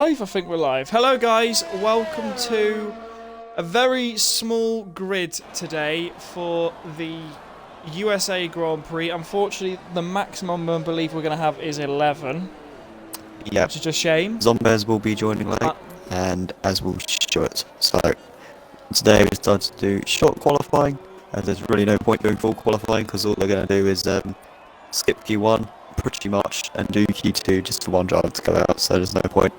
I think we're live. Hello guys, welcome to a very small grid today for the USA Grand Prix. Unfortunately, the maximum I believe we're going to have is 11, Yep. which is a shame. Zombies will be joining late, and as will Stuart. So today we decided to do short qualifying, as there's really no point doing full qualifying because all they're going to do is skip Q1 pretty much and do Q2 just for one driver to go out. So there's no point.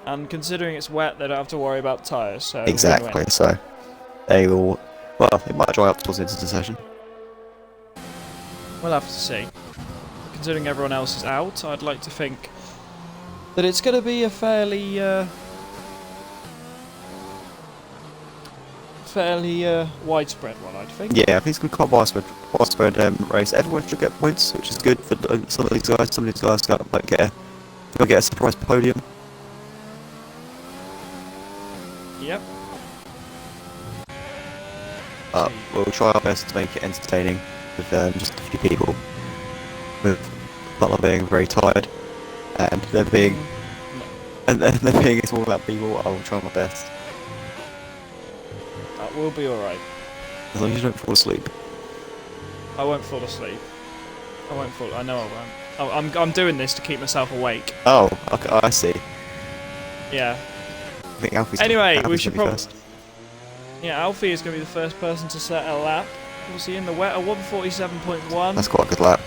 And considering it's wet, they don't have to worry about tyres, so Exactly. win-win. So they will. Well, it might dry up towards the end of the session. We'll have to see. Considering everyone else is out, I'd like to think that it's going to be a fairly widespread one, I'd think. Yeah, I think it's going to be quite widespread race. Everyone should get points, which is good for some of these guys. Some of these guys might get a surprise podium. Yep. We'll try our best to make it entertaining with just a few people. With Butler being very tired, and there being it's all about people. I will try my best. That will be alright. As long as you don't fall asleep. I won't fall asleep. I know I won't. I'm doing this to keep myself awake. Oh, okay, I see. Yeah. I think Alfie's We should probably. first. Yeah, Alfie is going to be the first person to set a lap. Obviously in the wet, a 1:47.1. That's quite a good lap.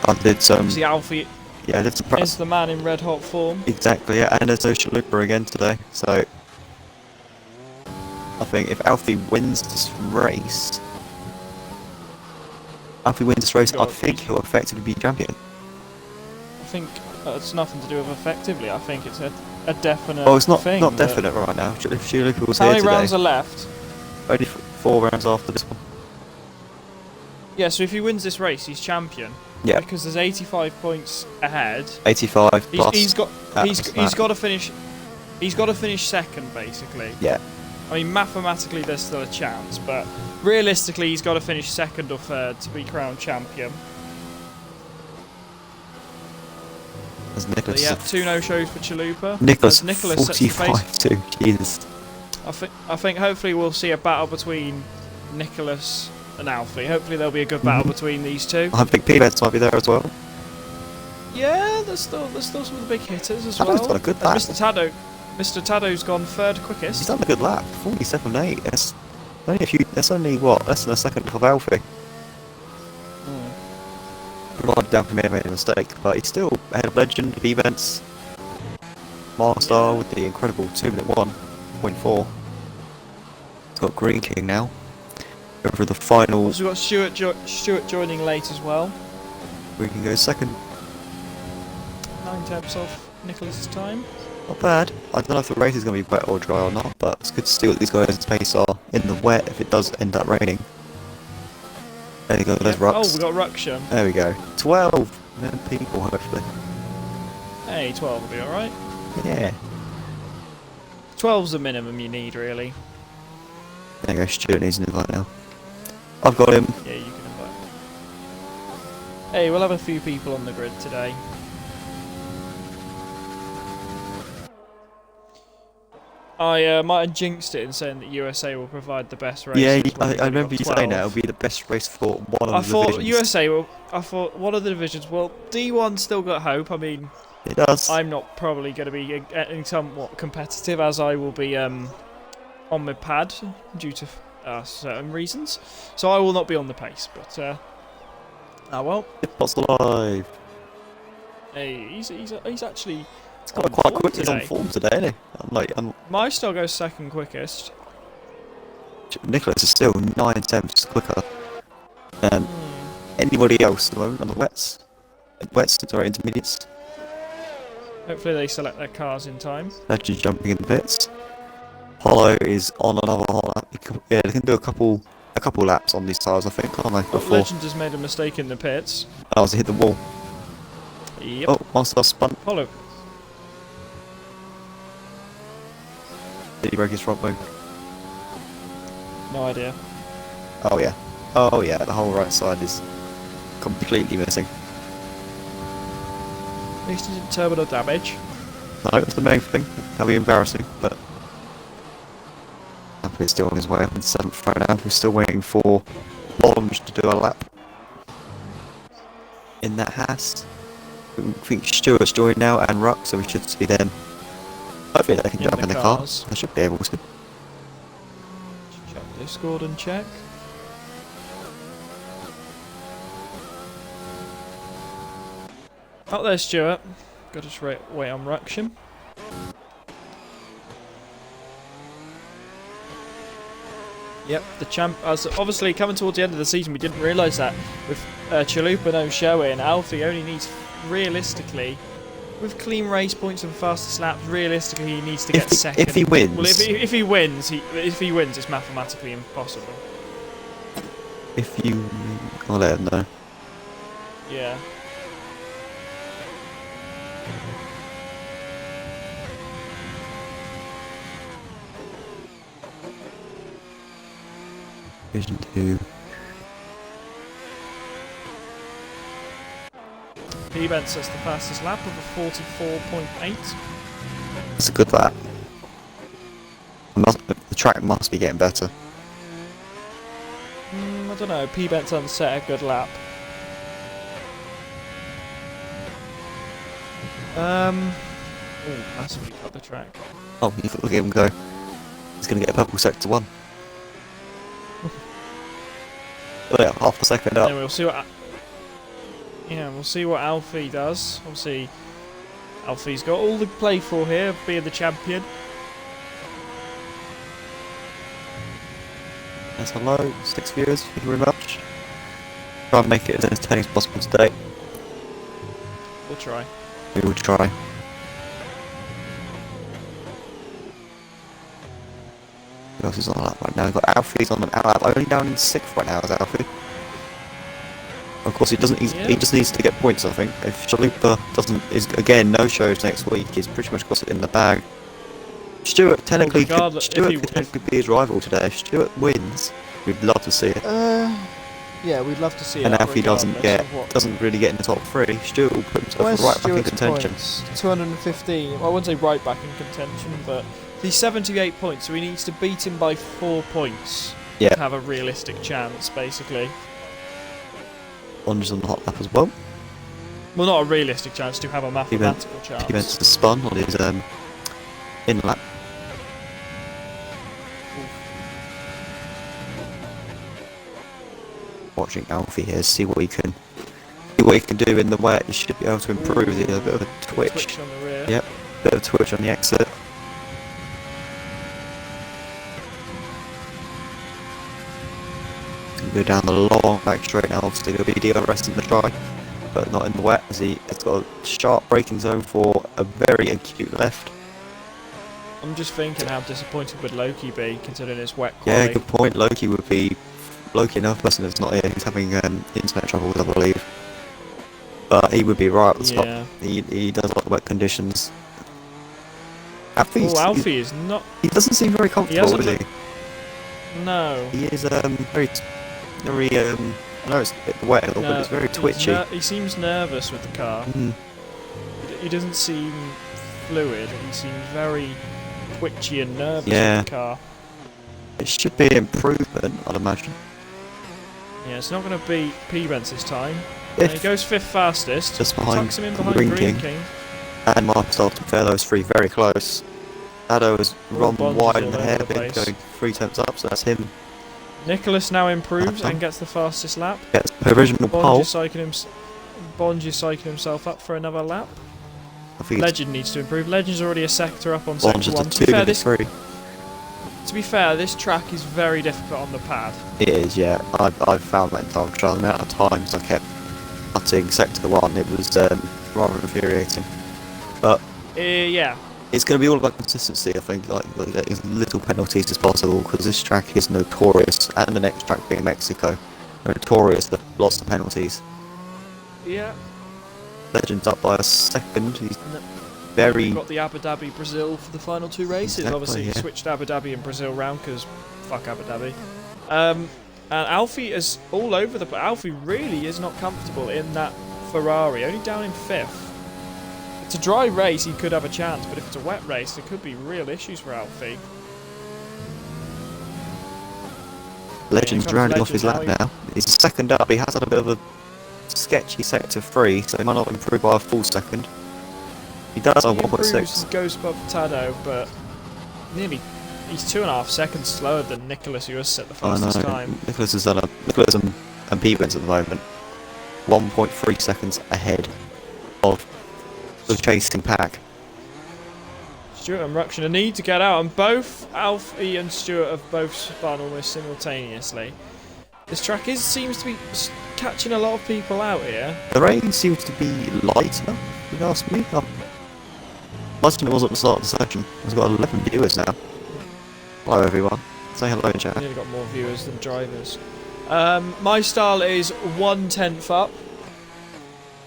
I did some. Obviously Alfie Yeah, I did some practice. is the man in red hot form. Exactly, yeah, and there's no Chalupa again today, so I think if Alfie wins this race, I think he'll effectively be champion. I think it's nothing to do with effectively. I think it's a definite. Oh, it's not thing, definite right now. If Chalupa was How here many today, rounds are left? only 4 rounds after this one. Yeah, so if he wins this race, he's champion. Yeah. Because there's 85 points ahead. 85 plus. He's got that. to finish. He's got to finish second, basically. Yeah. I mean, mathematically, there's still a chance, but realistically, he's got to finish second or third to be crowned champion. There's Nicholas. But yeah, 2 no-shows for Chalupa. Nicholas, As Nicholas sets the pace. 45 too. Jesus. I think hopefully we'll see a battle between Nicholas and Alfie. Hopefully there'll be a good battle between these two. I think P-Bets might be there as well. Yeah, there's still some of the big hitters as Tado's well. done a good lap. Mr. Tado's gone third quickest. He's done a good lap. 47.8. That's only a few. That's only what? Less than a second of Alfie. Provided Alfie may have made a mistake, but he's still ahead of Legend, P-Bets, Marstar with the incredible 2-minute 1.4. He's got Green King now. Over the final. Also got Stuart joining late as well. Green King goes second. 9 off Nicholas's time. Not bad. I don't know if the race is going to be wet or dry or not, but it's good to see what these guys' pace are in the wet if it does end up raining. There you go, there's Rux. Oh, we got Ruction. There we go. 12 people, hopefully. Hey, 12 will be alright. Yeah. 12's the minimum you need, really. There you go, Stuart needs an invite now. I've got him. Yeah, you can invite. Hey, we'll have a few people on the grid today. I might have jinxed it in saying that USA will provide the best races. Yeah, when I remember we've you got saying 12. that it'll be the best race for one I of the thought divisions. USA will. I thought one of the divisions. Well, D1 still got hope. I mean, It does. I'm not probably going to be getting somewhat competitive as I will be on my pad due to certain reasons. So I will not be on the pace. But oh well. What's alive? Hey, he's actually. It's got quite quick. He's on form today, isn't he? Maestro goes second quickest. Nicholas is still 9/10 quicker than anybody else at the moment on the wets. Sorry, intermediates. Hopefully they select their cars in time. Legend jumping in the pits. Hollow is on another hot lap. Yeah, they can do a couple laps on these tires, I think, can't they? Before. Legend has made a mistake in the pits. Oh, as he hit the wall. Yep. Oh, Monster spun. Hollow. Did he break his front wing? No idea. Oh yeah. Oh yeah, the whole right side is completely missing. At least he didn't terminal damage. No, that's the main thing. That'll be embarrassing, but Alfie's still on his way up in 7th right now. We're still waiting for Bonge to do a lap in that Haas. I think Stewart's joined now and Ruck, so we should see them. Hopefully they can jump in the car. I should be able to. Check Discord and check. Oh, there's Stuart. Got to just wait on Ruction. Yep, the champ. Obviously, coming towards the end of the season, we didn't realise that with Chalupa no showing, Alfie only needs, realistically, with clean race points and fastest laps, realistically he needs to get second. If he wins, well, if he wins, it's mathematically impossible. If you, I'll let him know. Yeah. Division 2. P-Bent says the fastest lap of a 44.8. It's a good lap. The track must be getting better. I don't know. P-Bent's unset a good lap. Massively cut the track. Oh, look at him go. He's going to get a purple sector 1. Oh yeah, half a second up. Then we'll see what. We'll see what Alfie does. Obviously, Alfie's got all to play for here, being the champion. Yes, hello, 6 viewers, thank you very much. Try and make it as entertaining as possible today. We'll try. We will try. Who else is on a lap right now? We've got Alfie's on an lap, only down in 6th right now is Alfie. Of course, he doesn't. He just needs to get points. I think if Chalupa is again no shows next week, he's pretty much got it in the bag. Stuart technically could technically be his rival today. If Stuart wins, we'd love to see it. Yeah, we'd love to see it. And Alfie doesn't really get in the top 3, Stuart will put himself right back in contention. Points? 215. Well, I wouldn't say right back in contention, but he's 78 points, so he needs to beat him by 4 points to have a realistic chance, basically. Bonge's on the hot lap as well. Well, not a realistic chance, to have a mathematical chance. He meant to spun on his in lap. Watching Alfie here, see what he can do in the wet. He should be able to improve. He has a bit of a twitch. On the rear. Yep, bit of a twitch on the exit. Go down the long back straight now. Obviously there'll be DRS in the dry, but not in the wet, as he has got a sharp braking zone for a very acute left. I'm just thinking how disappointed would Loki be, considering it's wet quality. Yeah, good point. Loki, another person that's not here. He's having internet troubles, I believe. But he would be right at the top. He does like the wet conditions. Alfie is not. He doesn't seem very comfortable, does he? No. He is very. I know it's a bit wet, but it's very twitchy. He seems nervous with the car. He doesn't seem fluid. He seems very twitchy and nervous with the car. It should be an improvement, I'd imagine. Yeah, it's not going to beat P-Bents this time. He goes 5th fastest. Just behind tucks him in behind Green King. And Marcus Dalton fair, those 3 very close. Ado has run wide in the hairpin, going 3 tenths up, so that's him. Nicholas now improves and gets the fastest lap. Gets original pole. Bonge is psyching himself up for another lap. Legend needs to improve. Legend's already a sector up on sector 1. To be fair, this track is very difficult on the pad. It is, yeah. I've found that in time trial. The amount of times I kept cutting sector 1, it was rather infuriating. But yeah. It's going to be all about consistency, I think, like as little penalties as possible, because this track is notorious, and the next track being Mexico, notorious for lots of penalties. Yeah. Legend's up by a second. He's We've got the Abu Dhabi Brazil for the final 2 races. Exactly, Obviously, he switched Abu Dhabi and Brazil round because fuck Abu Dhabi. And Alfie is all over the. Alfie really is not comfortable in that Ferrari, only down in 5th. it's a dry race, he could have a chance, but if it's a wet race, there could be real issues for Alfie. Legend's rounding off his lap now. He's second up. He has had a bit of a sketchy sector 3, so he might not improve by a full second. He does on 1.6. Goes above Tado, but he's 2.5 seconds slower than Nicholas, who has set the fastest time. Nicholas has done Nicholas and P-Benz at the moment 1.3 seconds ahead of the chasing pack. Stuart and Ruction need to get out, and both Alfie and Stuart have both spun almost simultaneously. This track seems to be catching a lot of people out here. The rain seems to be lighter, if you ask me. Last time it was at the start of the session. It's got 11 viewers now. Hello everyone. Say hello in chat. Nearly got more viewers than drivers. My style is 1/10 up.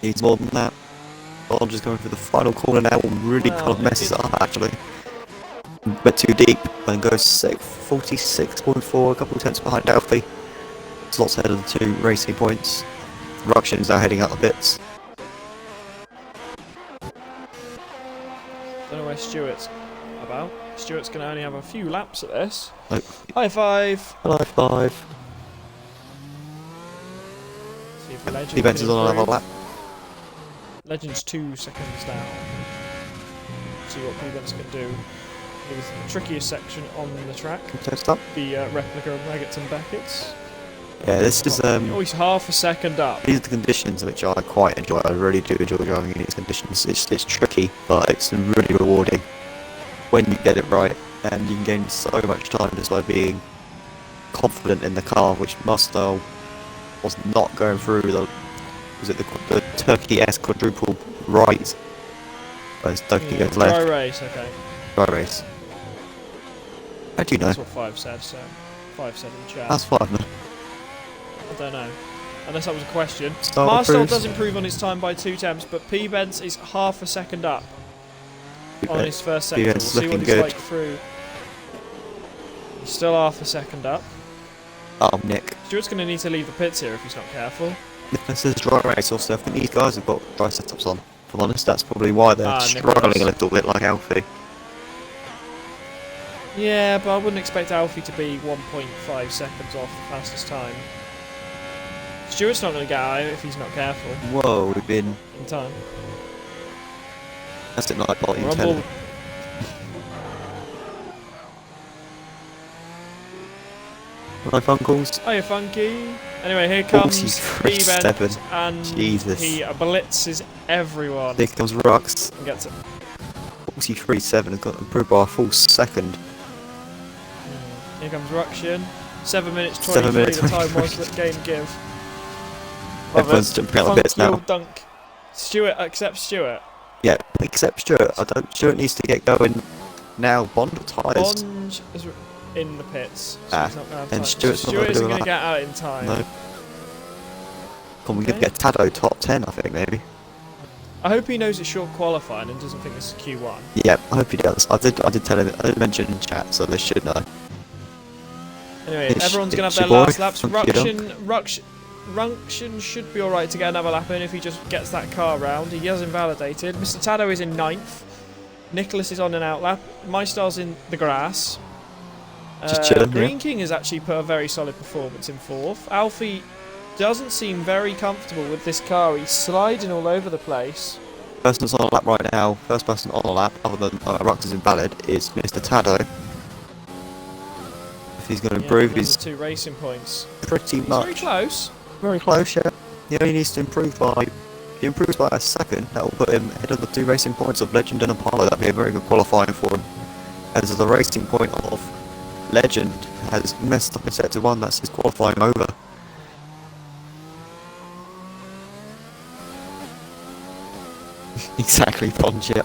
Needs more than that. I'm just going for the final corner now and really kind of messes it up actually. A bit too deep and goes 46.4, a couple of tenths behind Alfie. Slots ahead of the 2 racing points. Ruction's now heading up a bit. Don't know where Stuart's about. Stuart's going to only have a few laps at this. Nope. High five. High five. See if Legend P-Benz is on another lap. Legend's 2 seconds down. See what P-Benz can do. It was the trickiest section on the track. Test up. The replica of Maggots and Beckett's. Yeah, this is oh, he's half a second up. These are the conditions which I quite enjoy. I really do enjoy driving in these conditions. It's tricky, but it's really rewarding when you get it right, and you can gain so much time just by being confident in the car, which Mustang was not going through the Turkey S quadruple right. Whereas Turkey goes left. Dry race, okay. Dry race. How do you know? That's what 5 said, so 5 said in the chat. That's fine. I don't know. Unless that was a question. Start Marstal approves. does improve on his time by 2 temps, but P-Benz is half a second up on his first sector. We'll see what it's like through. He's still half a second up. Oh, Nick. Stuart's going to need to leave the pits here if he's not careful. This is dry race also. I think these guys have got dry setups on. If I'm honest, that's probably why they're struggling a little bit like Alfie. Yeah, but I wouldn't expect Alfie to be 1.5 seconds off the fastest time. Stuart's not going to get out if he's not careful. Whoa, we've been in time. That's it, not volume Rumble. 10. Hello, Funkles. Hiya, Funky. Anyway, here comes P-Benz, and Jesus. he blitzes everyone. Here comes Rux. And gets it. 43.7 has got improved by a full second. Here comes Ruction. 7 minutes 23, 7 minutes the time was that game give. Everyone's jumping out of bits now. Dunk. Stuart, accept Stuart. Yeah, except Stuart. Stuart needs to get going now. Bond or tyres? Bond is in the pits. So he's not gonna have time. Stuart isn't going to get out in time. No. Come on, we could get Tado top 10, I think, maybe. I hope he knows it's short qualifying and doesn't think this is Q1. Yeah, I hope he does. I did tell him. I did mention in chat, so they should know. Anyway, everyone's going to have their last laps. Ruction should be alright to get another lap in if he just gets that car round. He has invalidated. Mr. Tado is in 9th. Nicholas is on an out lap. My star's in the grass. Just chilling, Green yeah. King has actually put a very solid performance in 4th. Alfie doesn't seem very comfortable with this car. He's sliding all over the place. Person that's on a lap right now, first person on a lap, other than Rux is invalid, is Mr. Tado. If he's going to improve, he's 2 racing points. pretty much Very close. very close. Yeah, he only needs to improve by. If he improves by a second, that will put him ahead of the 2 racing points of Legend and Apollo. That'd be a very good qualifying for him. As the racing point of Legend has messed up in sector 1, that's his qualifying over. Exactly, Bond, yeah.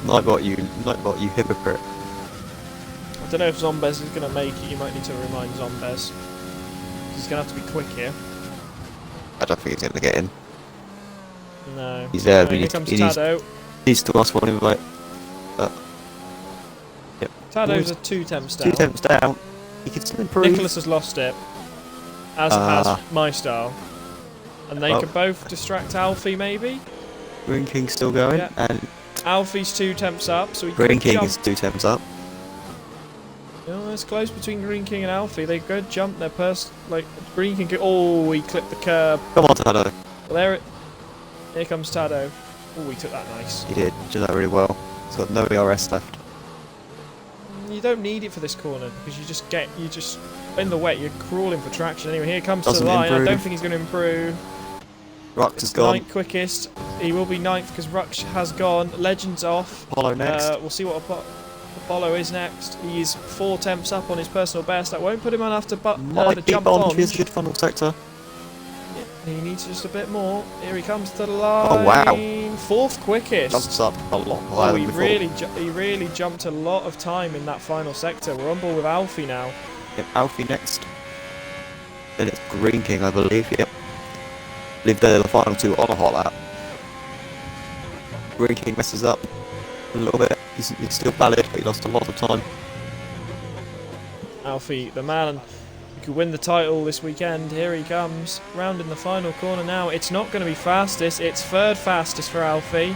Nightbot, you hypocrite. I don't know if Zombez is going to make it. You might need to remind Zombez. He's going to have to be quick here. I don't think he's going to get in. No. He's there, Here comes Tado. He's to ask one invite. Yep. Tado's a 2 temps down. 2 temps down. He can still improve. Nicholas has lost it. As has My Style. And they could both distract Alfie, maybe? Green King's still going, Yeah. and Alfie's 2 temps up, so he Green could King jump. is 2 temps up. Oh, it's close between Green King and Alfie. They could jump their Green King. Oh, he clipped the curb. Come on, Tado. Well, here comes Tado. Oh, he took that nice. He did that really well. He's got no ERS left. You don't need it for this corner because you just in the wet. You're crawling for traction anyway. Here comes to Doesn't the line. improve. I don't think he's going to improve. Rux is gone. 9th quickest. He will be 9th because Rux has gone. Legend's off. Apollo next. We'll see what Apollo is next. He's 4 temps up on his personal best. That won't put him on after Might the be jump Bond. on. Here's a good funnel sector. He needs just a bit more. Here he comes to the line. Oh, wow. 4th quickest. Jumps up a lot higher Oh, than before. he really jumped a lot of time in that final sector. We're on board with Alfie now. Yep, Alfie next. Then it's Green King, I believe. Yep. I believe they're the final 2 on a hot lap. Green King messes up a little bit. He's still valid, but he lost a lot of time. Alfie, the man who could win the title this weekend. Here he comes, round in the final corner now. It's not going to be fastest. It's 3rd fastest for Alfie.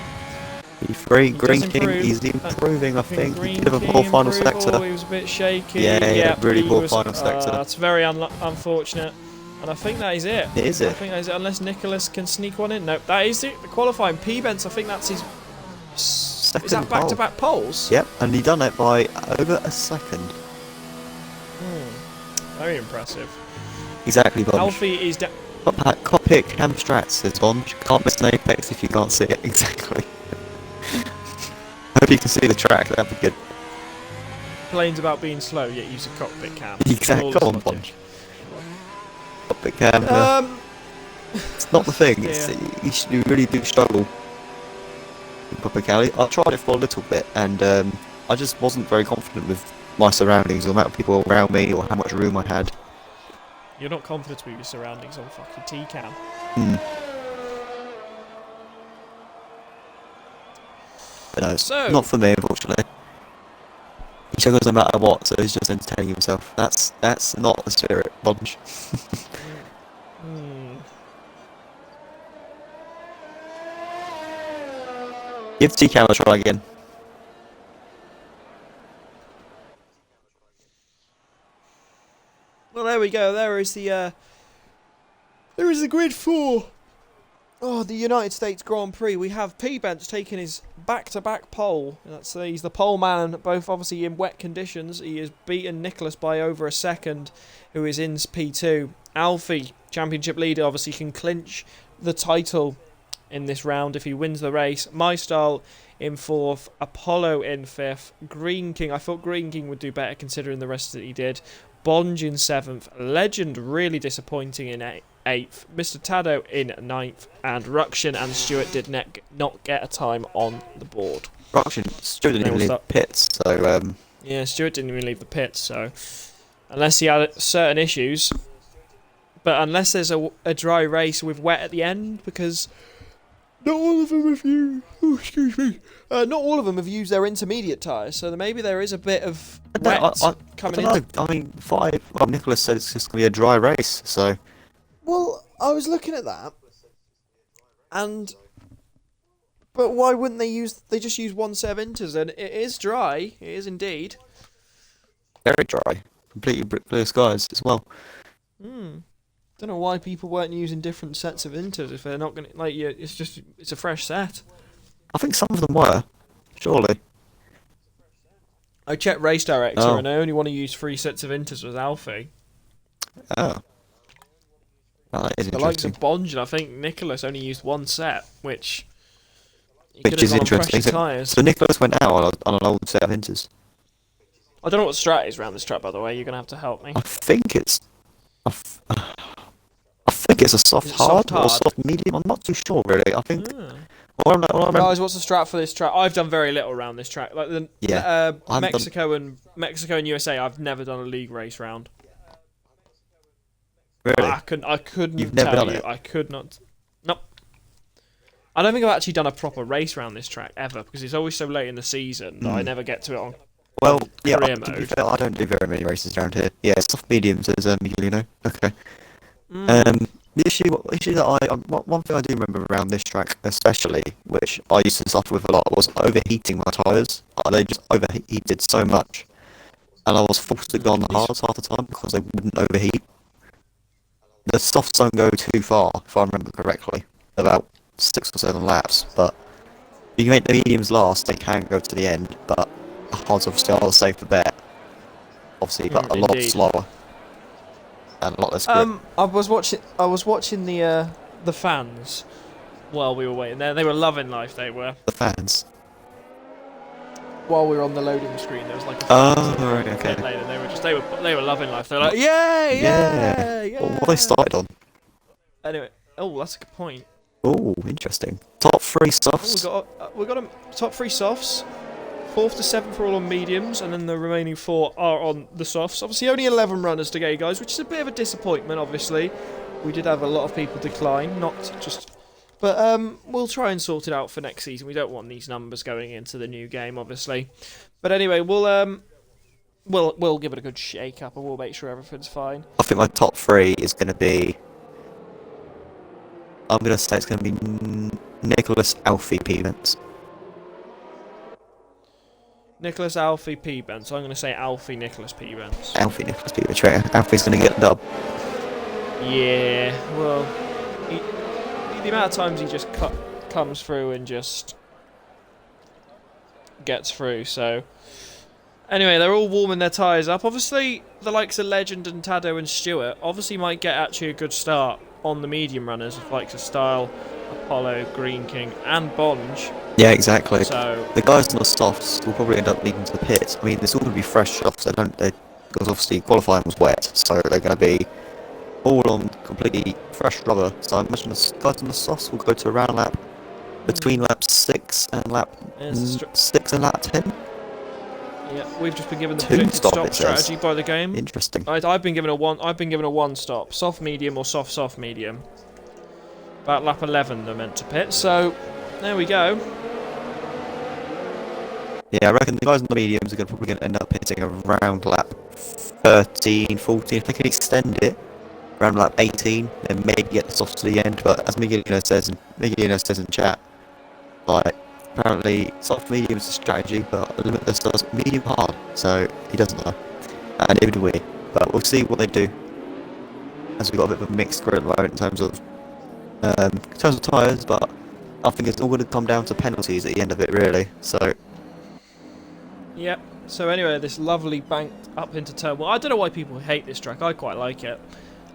P3, He Green does King, improve. he's improving, I think. Green He did have a King poor final improve. sector. Oh, he was a bit shaky. Yeah, he had a really he poor was- final sector. That's very unfortunate. And I think that is it. It is I it. think that is it, unless Nicholas can sneak one in. No, that is it. The qualifying P-Bents, I think that's his... Is that Second back-to-back poles? Yep, and he done it by over a second. Very impressive. Exactly, Bunch. Alfie is... Cop pick Cam Strats, says Bunch. Can't miss an apex if you can't see it. Exactly. Hope you can see the track, that'd be good. Complains about being slow, yet use a cockpit cam. Exactly, Flawless come on, logic. Bunch. Cop pick Cam, it's not the thing, it's, you really do struggle. Public alley. I tried it for a little bit, and I just wasn't very confident with my surroundings, or the amount of people around me, or how much room I had. You're not confident with your surroundings on fucking T-cam. But no, it's So- not for me, unfortunately. He struggles no matter what, so he's just entertaining himself. That's not the spirit, Bunch. Give T-Cam a try again. Well, there we go. There is the grid for the United States Grand Prix. We have P-Bench taking his back-to-back pole. He's the pole man, both obviously in wet conditions. He has beaten Nicholas by over a second, who is in P2. Alfie, championship leader, obviously can clinch the title in this round if he wins the race. MyStyle in 4th, Apollo in 5th, Green King. I thought Green King would do better considering the rest that he did. Bonge in 7th, Legend really disappointing in 8th, Mr. Tado in 9th, and Ruction and Stewart did not get a time on the board. Ruction, Stuart didn't even leave the pits, so Yeah, Stewart didn't even leave the pits, so unless he had certain issues, but unless there's a dry race with wet at the end, because not all of them have used. Oh, excuse me. Not all of them have used their intermediate tyres, so maybe there is a bit of wet coming in. I don't know. I mean, well, Nicholas said it's just going to be a dry race, so. Well, I was looking at that, but why wouldn't they just use one set of inters? And it is dry. It is indeed. Very dry. Completely blue skies as well. Don't know why people weren't using different sets of inters if they're not going to, it's a fresh set. I think some of them were, surely. I checked Race Director and I only want to use 3 sets of inters with Alfie. Oh. Well, that is The likes interesting. of Bonge and I think Nicholas only used 1 set, which Which is interesting. So Nicholas went out on an old set of inters. I don't know what strat is around this track, by the way. You're going to have to help me. I think it's a soft hard or soft medium. I'm not too sure really. I think. Guys, what's the strat for this track? I've done very little around this track. Like Mexico and USA, I've never done a league race round. Really? I couldn't You've never tell done you. it? I could not. Nope. I don't think I've actually done a proper race round this track ever because it's always so late in the season that I never get to it on. Well, yeah. career To be mode. fair, I don't do very many races around here. Yeah, soft mediums as you know. Okay. the issue that one thing I do remember around this track, especially, which I used to suffer with a lot, was overheating my tyres. They just overheated so much, and I was forced to go on the hards half the time because they wouldn't overheat. The softs don't go too far, if I remember correctly, about 6 or 7 laps. But if you make the mediums last, they can go to the end. But the hards obviously are the safer bet, obviously, but a lot Indeed. slower and a lot less grip. I was watching the fans while we were waiting there. They were loving life. They were. The fans. While we were on the loading screen, there was like a Oh, right, okay. later, and they were loving life. They were like, yeah. Well, what they started on? Anyway, that's a good point. Oh, interesting. Top 3 softs. We got top 3 softs. 4th to 7th are all on mediums, and then the remaining 4 are on the softs. Obviously, only 11 runners to go, guys, which is a bit of a disappointment. Obviously, we did have a lot of people decline, not just. But we'll try and sort it out for next season. We don't want these numbers going into the new game, obviously. But anyway, we'll give it a good shake up, and we'll make sure everything's fine. I think my top 3 is going to be. I'm going to say it's going to be Nicholas, Alfie, Pevens. Nicholas, Alfie, P-Bens. So I'm going to say Alfie, Nicholas, P-Bens. Alfie, Nicholas, Pevens. Right. Alfie's going to get the dub. Yeah, well, the amount of times he just comes through and just gets through, so. Anyway, they're all warming their tyres up. Obviously, the likes of Legend and Tado and Stewart obviously might get actually a good start on the medium runners, with likes of Style, Apollo, Green King, and Bonge. Yeah, exactly. So the guys on the softs will probably end up leading to the pits. I mean, it's all going to be fresh softs. Because obviously qualifying was wet, so they're going to be all on completely fresh rubber. So I imagine the guys on the softs will go to around lap between lap 6 and lap 6 and lap 10. Yeah, we've just been given the Two predicted stop, stop it strategy says. by the game. Interesting. I've been given a one stop, soft medium or soft medium. About lap 11 they're meant to pit, so there we go. Yeah, I reckon the guys on the mediums are probably going to end up hitting around lap 13, 14. If they can extend it around lap 18, then maybe get the softs to the end. But as Miguelino says in chat, like, apparently soft medium is a strategy, but Limitless does medium hard, so he doesn't know. And neither do we. But we'll see what they do, as we've got a bit of a mixed grid at the moment in terms of tyres, but I think it's all going to come down to penalties at the end of it, really. So. Yep. So anyway, this lovely banked up into turn 1. I don't know why people hate this track. I quite like it.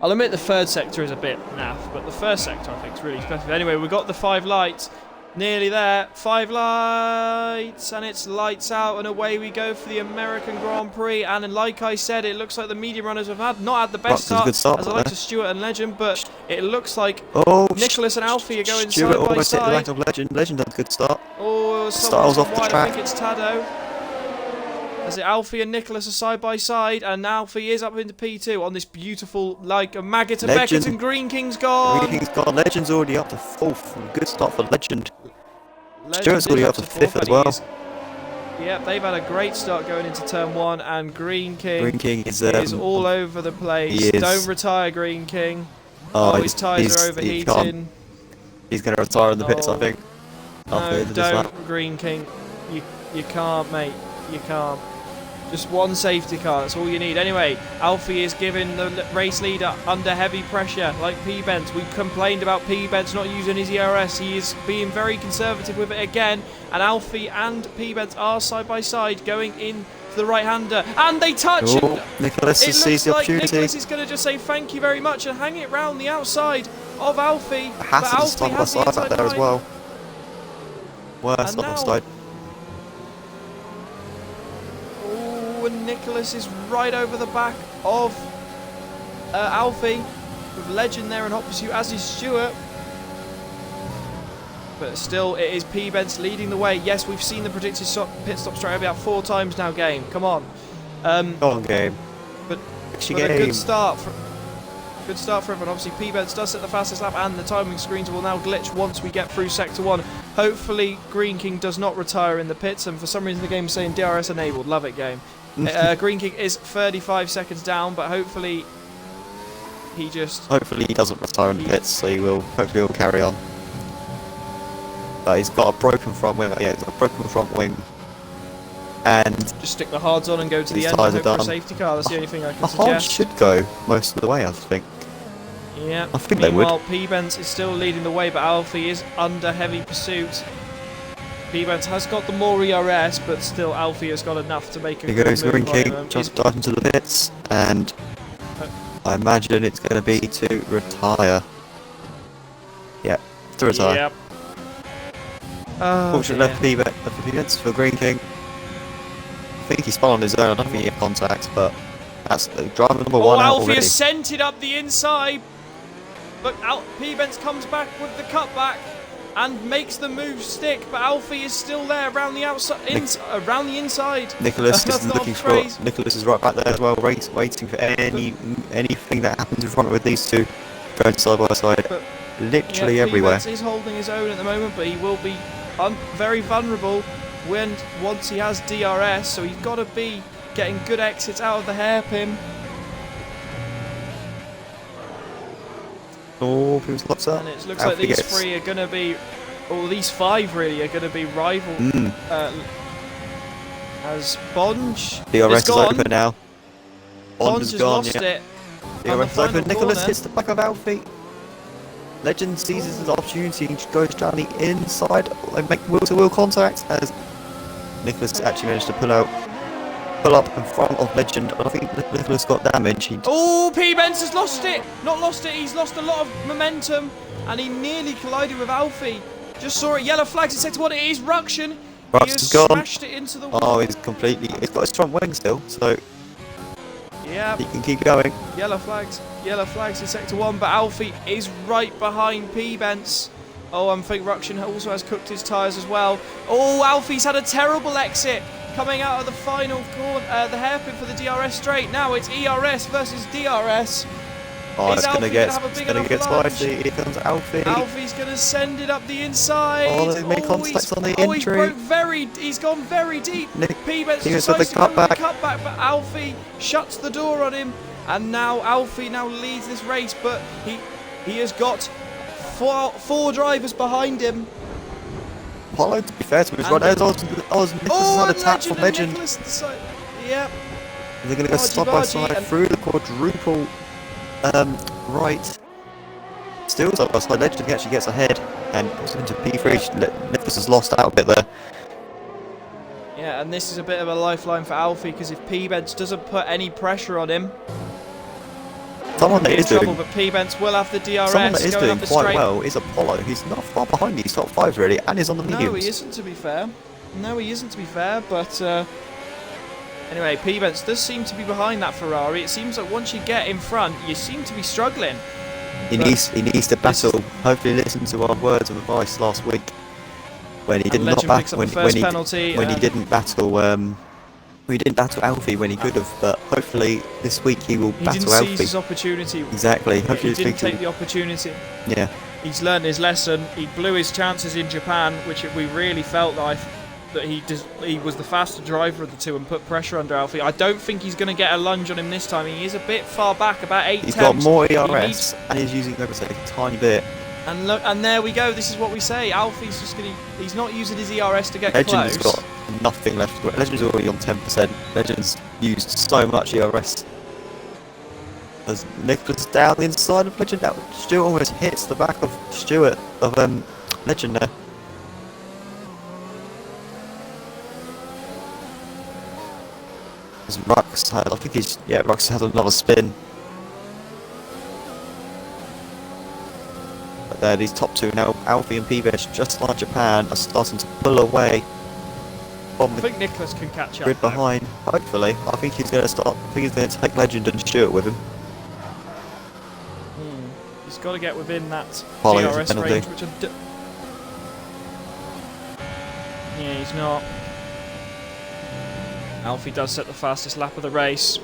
I'll admit the third sector is a bit naff, but the first sector I think is really special. Anyway, we've got the 5 lights. Nearly there. 5 lights, and it's lights out, and away we go for the American Grand Prix. And like I said, it looks like the medium runners have not had the best start, as I like to Stewart and Legend, but it looks like Nicholas and Alfie are going Stewart side by almost hit the side. back of Legend. Legend had a good start. Oh, Styles off the wide. track. I think it's Tado. As Alfie and Nicholas are side by side, and Alfie is up into P2 on this beautiful, like a Maggot and Beckett, and Green King's gone. Green King's gone. Legend's already up to 4th. Good start for Legend. Legend Stewart's already up to 5th as well. Yep, they've had a great start going into turn 1, and Green King is all over the place. He is. Don't retire, Green King. Oh, his tyres are overheating. He's going to retire in the pits, I think. No, don't, Green King. You can't, mate. You can't. Just one safety car, that's all you need. Anyway, Alfie is giving the race leader under heavy pressure, like P-Bens. We complained about P-Bens not using his ERS. He is being very conservative with it again. And Alfie and P-Bens are side by side going in to the right-hander. And they touch! Nicholas has seized the opportunity. Nicholas is going to just say thank you very much and hang it round the outside of Alfie. Hassan is side by side back there as well. Worse on the side. And Nicholas is right over the back of Alfie, with Legend there in hot pursuit, as is Stewart. But still, it is P-Bens leading the way. Yes, we've seen the predicted pit stop strategy about 4 times now, game. Come on. Come on, game. But a good start for everyone. Obviously, P-Bens does set the fastest lap, and the timing screens will now glitch once we get through Sector 1. Hopefully, Green King does not retire in the pits, and for some reason the game is saying DRS enabled. Love it, game. Green King is 35 seconds down, but hopefully he just... Hopefully he doesn't retire in the pits, so hopefully he'll carry on. But he's got a broken front wing, yeah, he's got a broken front wing. And just stick the hards on and go to the his end tyres and are hope for a done. safety car. That's the only thing I can the hards suggest. should go most of the way, I think. Yeah, I think they would. meanwhile, P-Benz is still leading the way, but Alfie is under heavy pursuit. P-Benz has got the more ERS, but still Alfie has got enough to make a Here good goes move Green on King, him. just dive into the pits, and I imagine it's going to be to retire. Yeah, to retire. Yep. Oh, Fortunately, left P-Benz for Green King. I think he spun on his own, I don't think he had contact, but that's driver number one out Alfie already. has sent it up the inside. But P-Benz comes back with the cutback and makes the move stick, but Alfie is still there around the outside, around the inside. Nicholas That's is not a looking for. phrase. Nicholas is right back there as well, waiting for anything that happens in front with these two going side by side, But, literally yeah, everywhere. P-Benz is holding his own at the moment, but he will be very vulnerable once he has DRS. So he's got to be getting good exits out of the hairpin. Oh, who's locked up? And it looks like these three are going to be, or these five really, are going to be rival. As Bonge DRS is gone. open now. Bonge has has gone, lost yeah. it. DRS is open. Nicholas corner. hits the back of Alfie. Legend seizes his opportunity and goes down the inside. They make wheel-to-wheel contact as Nicholas actually managed to pull up in front of Legend. I think Nicholas got damage. Oh, P-Benz has lost it! Not lost it, he's lost a lot of momentum. And he nearly collided with Alfie. Just saw it, yellow flags in sector one. It is Ruction. He has gone. smashed it into the wall. Oh, he's got his front wing still, so yeah, he can keep going. yellow flags in sector one. But Alfie is right behind P-Benz. Oh, I think Ruction also has cooked his tyres as well. Oh, Alfie's had a terrible exit. Coming out of the final corner, the hairpin for the DRS straight. Now it's ERS versus DRS. Oh, Is it's going to get lunge? spicy. Here comes Alfie. Alfie's going to send it up the inside. Oh, they made contact on the entry. He's gone very deep. P-Benz He was with the cutback, but Alfie shuts the door on him. And now Alfie leads this race, but he has got four drivers behind him. Apollo, to be fair to his right, Nicholas has had a tap from Legend. Yeah. They're going to go side by side through the quadruple right. Still side by side, Legend actually gets ahead and goes into P3. Nicholas has lost out a bit there. Yeah, and this is a bit of a lifeline for Alfie, because if P-Benz doesn't put any pressure on him, Someone that is doing, but P-Benz will have the DRS. someone that is going doing up the quite straight. well is Apollo. He's not far behind these top fives really, and is on the mediums. No, he isn't, to be fair. But anyway, P-Benz does seem to be behind that Ferrari. It seems like once you get in front, you seem to be struggling. He needs to battle. Hopefully, listen to our words of advice last week when he did not battle. When he didn't battle. We didn't battle Alfie when he could have, but hopefully this week he will battle didn't Alfie. seize his opportunity. Exactly. Hopefully He didn't take the opportunity. Yeah. He's learned his lesson. He blew his chances in Japan, which we really felt that he was the faster driver of the two and put pressure under Alfie. I don't think he's going to get a lunge on him this time. He is a bit far back, about 8 He's tenths. got more ERS and he's using overtake a tiny bit. And look, and there we go. This is what we say. Alfie's just he's not using his ERS to get Legend close. has got nothing left. Legend's already on 10%. Legend's used so much ERS. As Nicholas down the inside of Legend, Stuart almost hits the back of Stuart of Legend there. As Rux had, I think Rux had another spin. But there, these top two now, Alfie and P-Benz, just like Japan, are starting to pull away from I the think Nicholas can catch up. grid behind. Hopefully, I think he's going to start. I think he's going to take Legend and Stuart with him. He's got to get within that Following DRS the penalty. range, which yeah, he's not. Alfie does set the fastest lap of the race.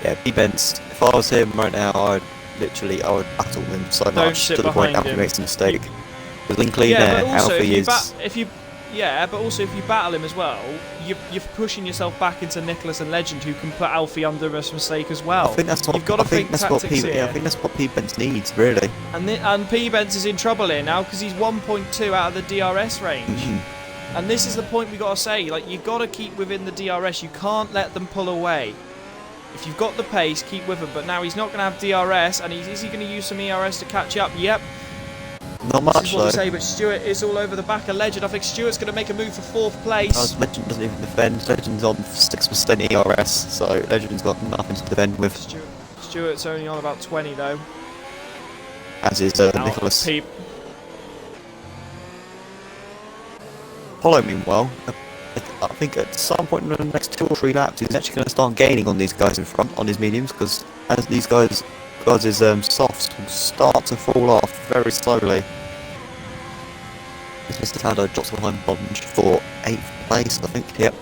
Yeah, P-Benz. If I was him right now, I would battle him so much to the point Alfie makes a mistake. With Linkley there, but also Alfie if Yeah, but also if you battle him as well, you're pushing yourself back into Nicholas and Legend, who can put Alfie under a mistake as well. I think that's what You've got to think tactics here. Yeah, I think that's what P-Benz needs, really. And P-Benz is in trouble here now because he's 1.2 out of the DRS range. And this is the point we got to say, like, you got to keep within the DRS. You can't let them pull away. If you've got the pace, keep with him. But now he's not going to have DRS, and is he going to use some ERS to catch up? Yep. Not much, this is what we say, but Stewart is all over the back of Legend. I think Stewart's going to make a move for 4th place. Legend doesn't even defend. Legend's on 6% ERS, so Legend's got nothing to defend with. Stewart's only on about 20 though. As is Nicholas. Apollo, meanwhile, I think at some point in the next 2 or 3 laps, he's actually going to start gaining on these guys in front, on his mediums, because as these guys, his softs will start to fall off very slowly. Mr. Tado drops behind Bond for 8th place, I think. Yep.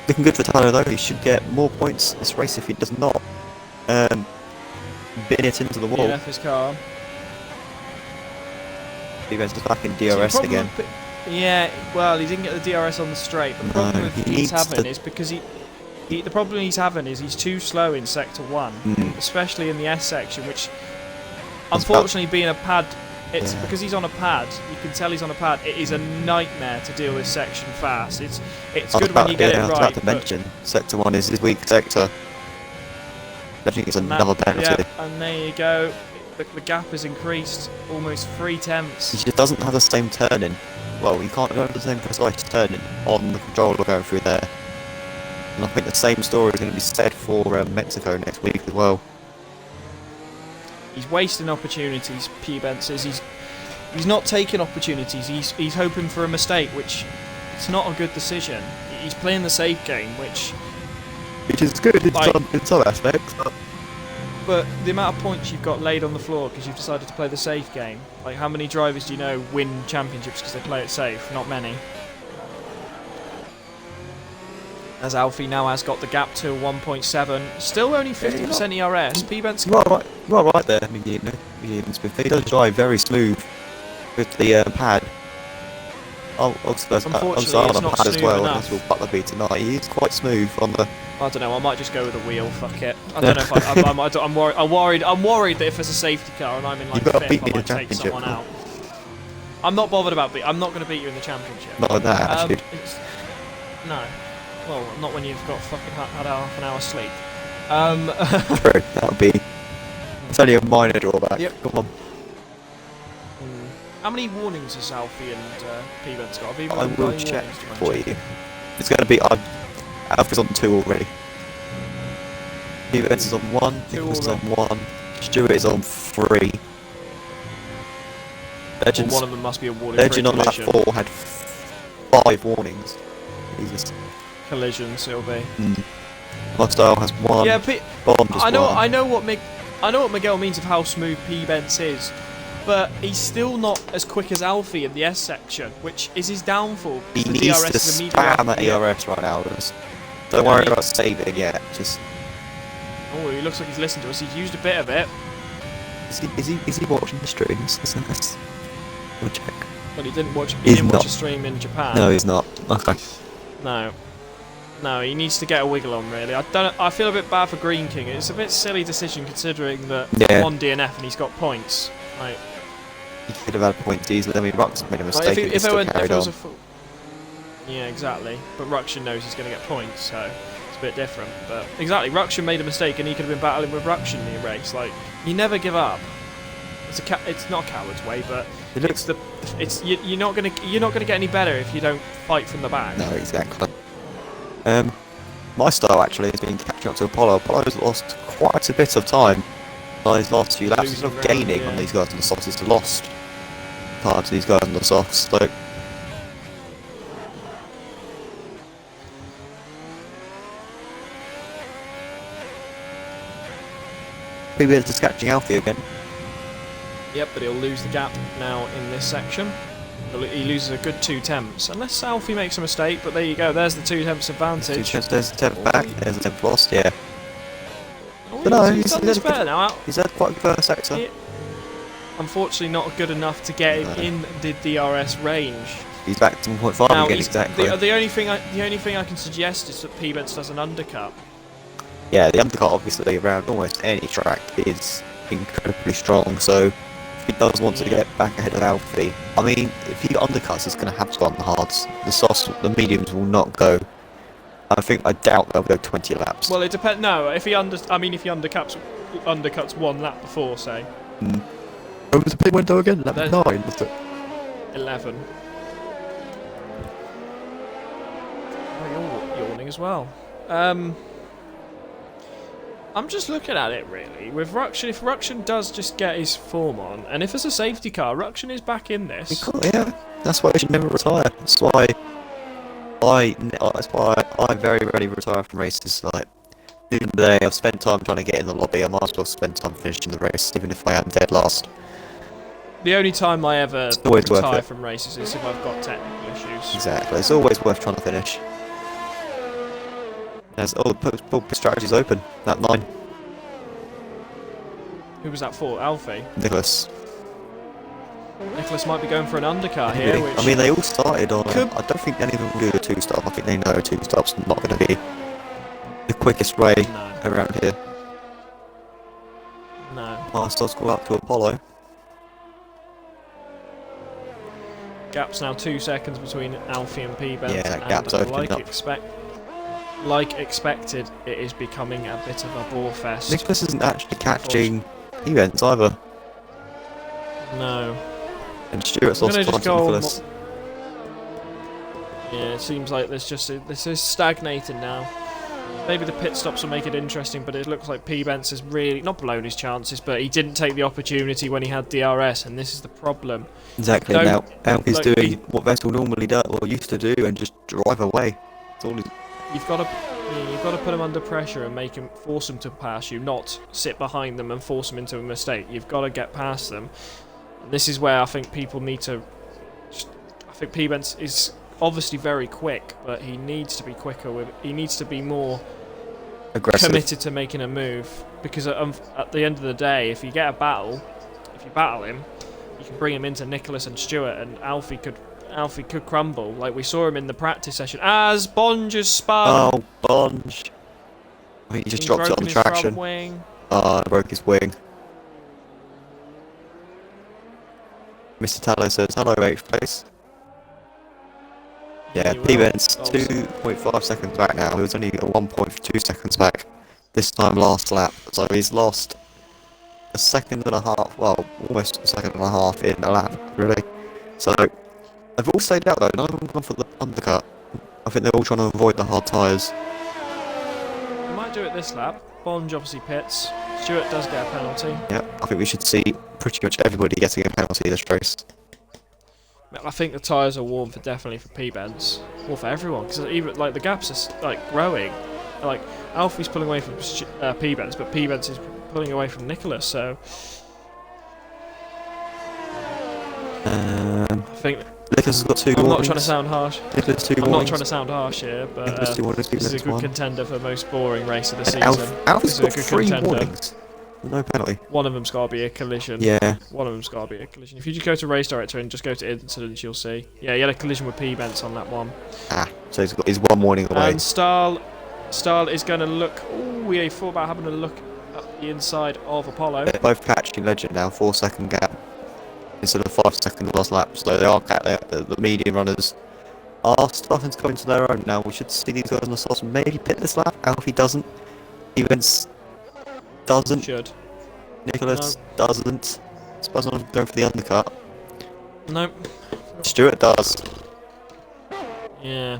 Looking good for Tado though. He should get more points this race if he does not bin it into the wall. He left his car. He goes back in DRS again. Yeah, well, he didn't get the DRS on the straight. But the problem he's having is because the problem he's having is he's too slow in sector 1, especially in the S section, which unfortunately being a pad, it's because he's on a pad. You can tell he's on a pad. It is a nightmare to deal with section fast. It's good when you get it right. I was about to mention sector 1 is his weak sector. I think it's another penalty. Yeah, and there you go. The gap has increased almost 3 tenths. He just doesn't have the same turning. Well, you can't go the same precise turning on the controller going through there. And I think the same story is going to be said for Mexico next week as well. He's wasting opportunities, P-Benz is. He's not taking opportunities. He's hoping for a mistake, which it's not a good decision. He's playing the safe game, which is good in some aspects. But the amount of points you've got laid on the floor because you've decided to play the safe game. Like, how many drivers do you know win championships because they play it safe? Not many. As Alfie now has got the gap to 1.7. Still only 50% ERS. P-Benz. You are right there, He does drive very smooth with the pad. Unfortunately, it's not pad as well. enough. This will Butler be tonight. He's quite smooth on the. I don't know. I might just go with a wheel. Fuck it. I don't know if I'm worried. I'm worried that if it's a safety car and I'm in like 5th, I might take someone out. I'm not bothered about I'm not going to beat you in the championship. Not like that, actually. No. Well, not when you've got fucking had half an hour's sleep. True. That would be. It's only a minor drawback. Yep. Come on. How many warnings has Alfie and P-Benz got? I will check for you. It's going to be. Alfie's on 2 already. P-Benz is on 1. Nicholas is on 1. Stewart is on 3. Well, one of them must be a warning. Legend on lap 4 had 5 warnings. Jesus. Collisions, it'll be. Lifestyle has 1. Yeah, Bond is 1. I know what Miguel means of how smooth P-Benz is. But he's still not as quick as Alfie in the S section, which is his downfall. He needs to spam that ERS right now. Don't worry about saving yet. Just. Oh, he looks like he's listened to us. He's used a bit of it. Is he watching the streams? We'll check. Well, he didn't watch. He didn't watch a stream in Japan. No, he's not. Okay. No, he needs to get a wiggle on. Really, I feel a bit bad for Green King. It's a bit silly decision considering that one DNF and he's got points. Like. He could have had points easily. I mean, Ruxin made a mistake. If it was a full. Yeah, exactly. But Ruxin knows he's going to get points, so it's a bit different. But exactly, Ruxin made a mistake, and he could have been battling with Ruxin in the race. Like, you never give up. It's not a coward's way, but you're not gonna get any better if you don't fight from the back. No, exactly. My style actually has been catching up to Apollo. Apollo's lost quite a bit of time on his last few laps. He's not gaining on these guys on the softs. He's lost time to these guys on the softs. So. Maybe it's just catching Alfie again. Yep, but he'll lose the gap now in this section. He loses a good 2 tenths, unless Alfie makes a mistake, but there you go, there's the 2 tenths advantage. There's a tenth back, there's a tenth lost, yeah. Oh, he's done this better now. He's had quite a good first sector. unfortunately not good enough to get him in the DRS range. He's back to 1.5 Now, again, exactly. the only thing I can suggest is that P-Benz does an undercut. Yeah, the undercut obviously around almost any track is incredibly strong, so if he does want to get back ahead of Alfie, I mean, if he undercuts, he's going to have to go on the hards. The softs, the mediums will not go. I doubt they'll go 20 laps. Well, it depends. No, if he undercuts one lap before, say. Oh, was the pit window again? Lap 9, was it? 11. Oh, you're yawning as well. I'm just looking at it really. With Ruction, if Ruction does just get his form on, and if there's a safety car, Ruction is back in this. Yeah, that's why he should never retire. That's why I very rarely retire from races. Like, even today, I've spent time trying to get in the lobby. I might as well spend time finishing the race, even if I am dead last. The only time I ever retire from races is if I've got technical issues. Exactly, it's always worth trying to finish. There's all the strategies open. That 9. Who was that for? Alfie? Nicholas. Nicholas might be going for an undercut here. Which I mean, they all started on. I don't think any of them will do a 2-stop. I think they know a 2-stop's not going to be the quickest way around here. No. Marstar's called up to Apollo. Gap's now 2 seconds between Alfie and P-Benz. Yeah, that gap's opening up. Like expected, it is becoming a bit of a bore fest. Nicholas isn't actually catching events either. No. And Stuart's lost time to Nicholas. Yeah, it seems like this is stagnating now. Maybe the pit stops will make it interesting, but it looks like P-Benz has really not blown his chances, but he didn't take the opportunity when he had DRS, and this is the problem. Exactly. Now Alfie's doing what Vettel normally does, or used to do, and just drive away. That's all You've got to put him under pressure and force him to pass you, not sit behind them and force them into a mistake. You've got to get past them. And this is where I think people need to. I think P-Benz is obviously very quick, but he needs to be quicker. He needs to be more aggressive, committed to making a move. Because at the end of the day, if you battle him, you can bring him into Nicholas and Stuart, and Alfie could crumble, like we saw him in the practice session. As Bonge just spun. Oh, Bonge. I think he just dropped it on the traction. Broke his wing. Mr. Tallow says, hello, 8th place. Yeah, P-Benz 2.5 seconds back now. He was only 1.2 seconds back this time last lap. So he's lost a second and a half, well, almost a second and a half in a lap, really. So they've all stayed out though, none of them gone for the undercut. I think they're all trying to avoid the hard tyres. They might do it this lap. Bonge obviously pits. Stuart does get a penalty. Yeah, I think we should see pretty much everybody getting a penalty this race. I think the tyres are warm definitely for P-Benz. Or for everyone, because even like the gaps are growing. Like Alfie's pulling away from P-Benz, but P-Benz is pulling away from Nicholas, so I think Nicholas has got 2 warnings. I'm not trying to sound harsh. Nicholas 2 I'm warnings. not trying to sound harsh here, but this is a good contender for most boring race of the season. Alfie's got 3 warnings. No penalty. One of them's got to be a collision. Yeah. One of them's got to be a collision. If you just go to Race Director and just go to Incidents, you'll see. Yeah, he had a collision with P-Benz on that one. So he's got his 1 warning away. And Stahl is going to look. Oh, we thought about having a look at the inside of Apollo. They're both catching Legend now, 4-second gap instead of 5 seconds last lap. So they are the medium runners are starting to come into their own now. We should see these guys on the sauce maybe pit this lap. Alfie doesn't. Evans doesn't. Should. Nicholas doesn't. Suppose I'm going for the undercut. Nope. Stuart does. Yeah.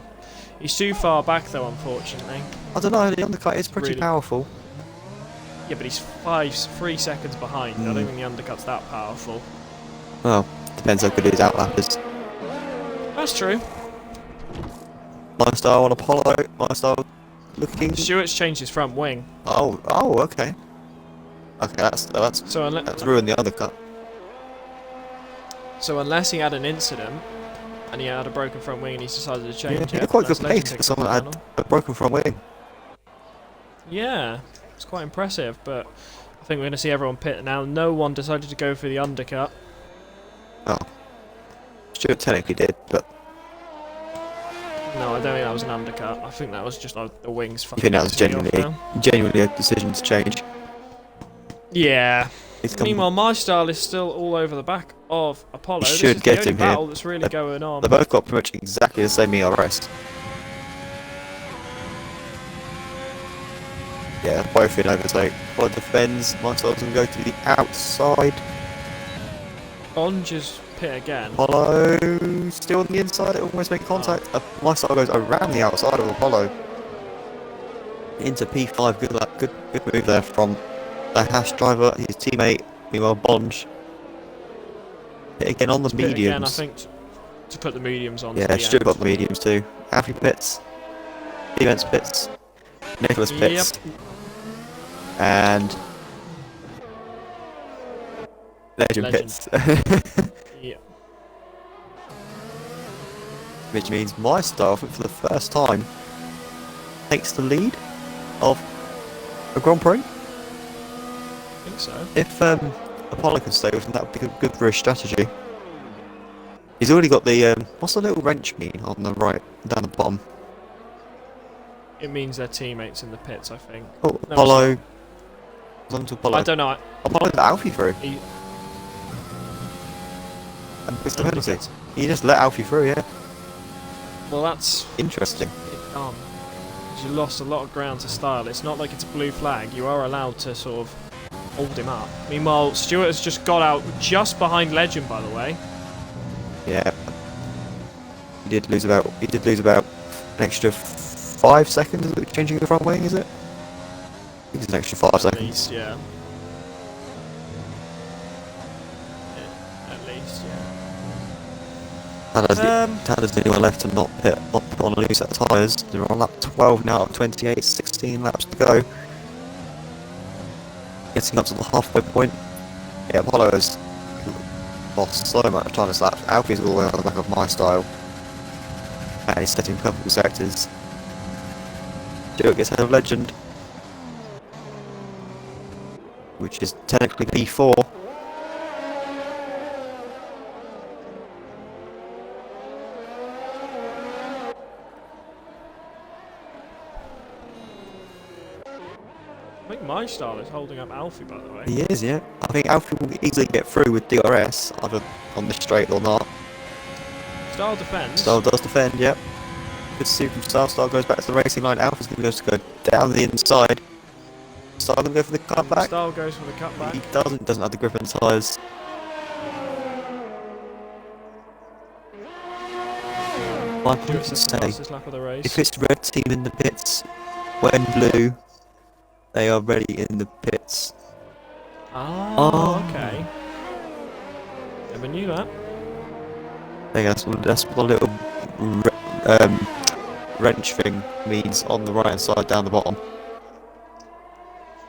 He's too far back though, unfortunately. I don't know, the undercut is pretty powerful. Yeah, but he's 3 seconds behind. I don't think the undercut's that powerful. Well, depends how good his outlap is. That's true. Lifestyle on Apollo. Lifestyle looking. Stuart's changed his front wing. Oh, okay. Okay, that's ruined the undercut. So unless he had an incident and he had a broken front wing and he's decided to change it, he had quite good pace for someone that had a broken front wing. Yeah, it's quite impressive, but I think we're going to see everyone pit now. No one decided to go for the undercut. Oh. Stuart technically did, but... No, I don't think that was an undercut. I think that was just the wings I fucking think that was genuinely a decision to change. Yeah. It's Meanwhile, my style is still all over the back of Apollo. This should is get the only him here. battle that's really going on. They both got pretty much exactly the same ERS. Yeah, both in overtake. Apollo defends, my style's going to go to the outside. On just pit again. Apollo still on the inside, almost making contact. My style goes around the outside of Apollo. Into P5, good move there from the Haas driver, his teammate, meanwhile Bonge. Hit again on the Pit mediums. again, I think, to put the mediums on. Yeah, Stuart got the mediums too. Alfie pits. Defense pits. Nicholas pits. Yep. And Legend pits. Yep. Which means my style, for the first time, takes the lead of a Grand Prix. I think so. If Apollo can stay with him, that would be good for his strategy. He's already got the what's the little wrench mean on the right, down the bottom? It means they're teammates in the pits, I think. Oh, No, Apollo. As long as Apollo. I don't know. Apollo let Alfie through. He, And it's the penalty. He just let Alfie through, yeah. well, that's Interesting. it done. 'Cause you lost a lot of ground to style. It's not like it's a blue flag. You are allowed to sort of hold him up. Meanwhile, Stuart has just got out just behind Legend, by the way. Yeah. He did lose about an extra 5 seconds changing the front wing, is it? I think it's an extra 5 At seconds. least, yeah. At least, yeah. Tanner's the only one left to not put on a new set of tyres. They're on lap 12 now out of 28, 16 laps to go. Getting up to the halfway point. Yeah, Apollo has lost so much time this lap. Alfie's all the way on the back of my style. And he's setting purple sectors. Stuart gets ahead of Legend, which is technically P4. I think my style is holding up Alfie, by the way. He is, yeah. I think Alfie will easily get through with DRS, either on this straight or not. Style defends. Style does defend, yep. Good to see from Style. Style goes back to the racing line. Alpha's going to go down the inside. Style going to go for the cutback. Style goes for the cutback. He doesn't have the grip and tyres. My point to say, Fastest lap of the race. if it's red team in the pits, when blue, they are ready in the pits. Oh, okay. Never knew that. I think that's what the little wrench thing means on the right hand side down the bottom.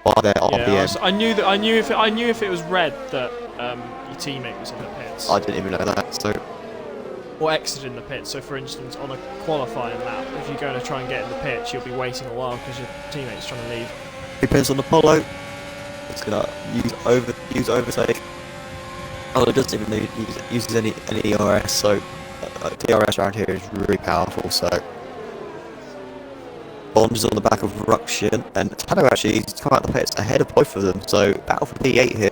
By their RPM. I knew if it was red that your teammate was in the pits. I didn't even know that, so Or exited in the pits. So, for instance, on a qualifying lap, if you're going to try and get in the pits, you'll be waiting a while because your teammate's trying to leave. depends on Apollo. It's gonna use overtake. Oh, it doesn't even uses any ERS, so DRS around here is really powerful. So Bond is on the back of Ruction, and Tano actually he's come out the pits ahead of both of them. So battle for P8 here.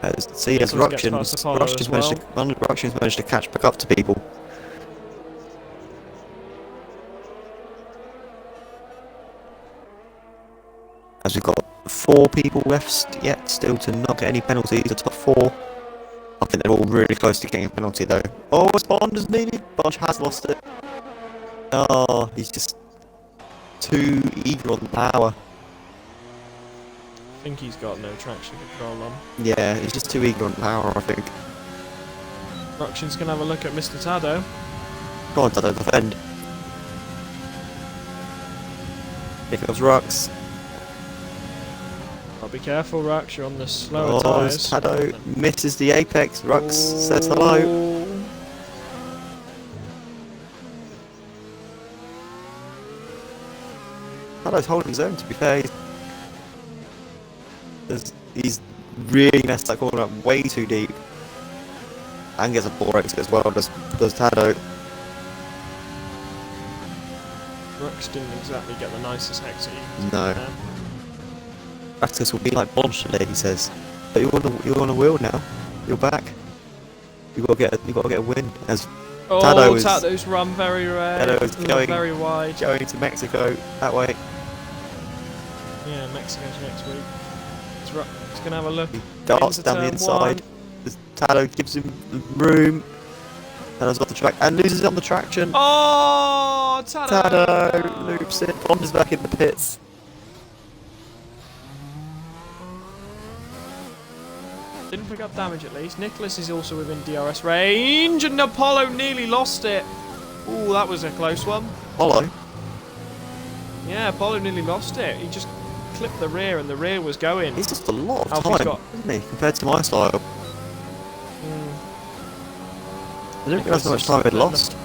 As Ruction's managed to catch back up to people. As we've got 4 people left yet still to not get any penalties, the top 4. I think they're all really close to getting a penalty though. Oh, it's Bond is needed. Bond has lost it. Oh, he's just too eager on the power. I think he's got no traction control on. Yeah, he's just too eager on the power, I think. Ruction's going to have a look at Mr. Tado. Go on, Tado, defend. Here comes Rux. I'll be careful, Rux, you're on the slower Oh, tyres. Tado misses the apex. Rux says hello. Tado's holding his own, to be fair. He's really messed that corner up way too deep. And gets a poor exit as well, does Tado. Rux didn't exactly get the nicest exit. No. Practice will be like Blanchelet, he says. But you're on a wheel now. You're back. You got to get a win. As Tado's run very very wide. Going to Mexico that way. Yeah, Mexico's next week. It's gonna have a look. He darts down the inside. Tado gives him room. Tado's off the track and loses it on the traction. Oh, Tado loops it. Bond is back in the pits. Didn't pick up damage at least. Nicholas is also within DRS range, and Apollo nearly lost it. Ooh, that was a close one. Apollo? Yeah, Apollo nearly lost it. He just clipped the rear, and the rear was going. He's just a lot of Alfie's time, isn't he, compared to my style. I didn't realise how much time he'd lost.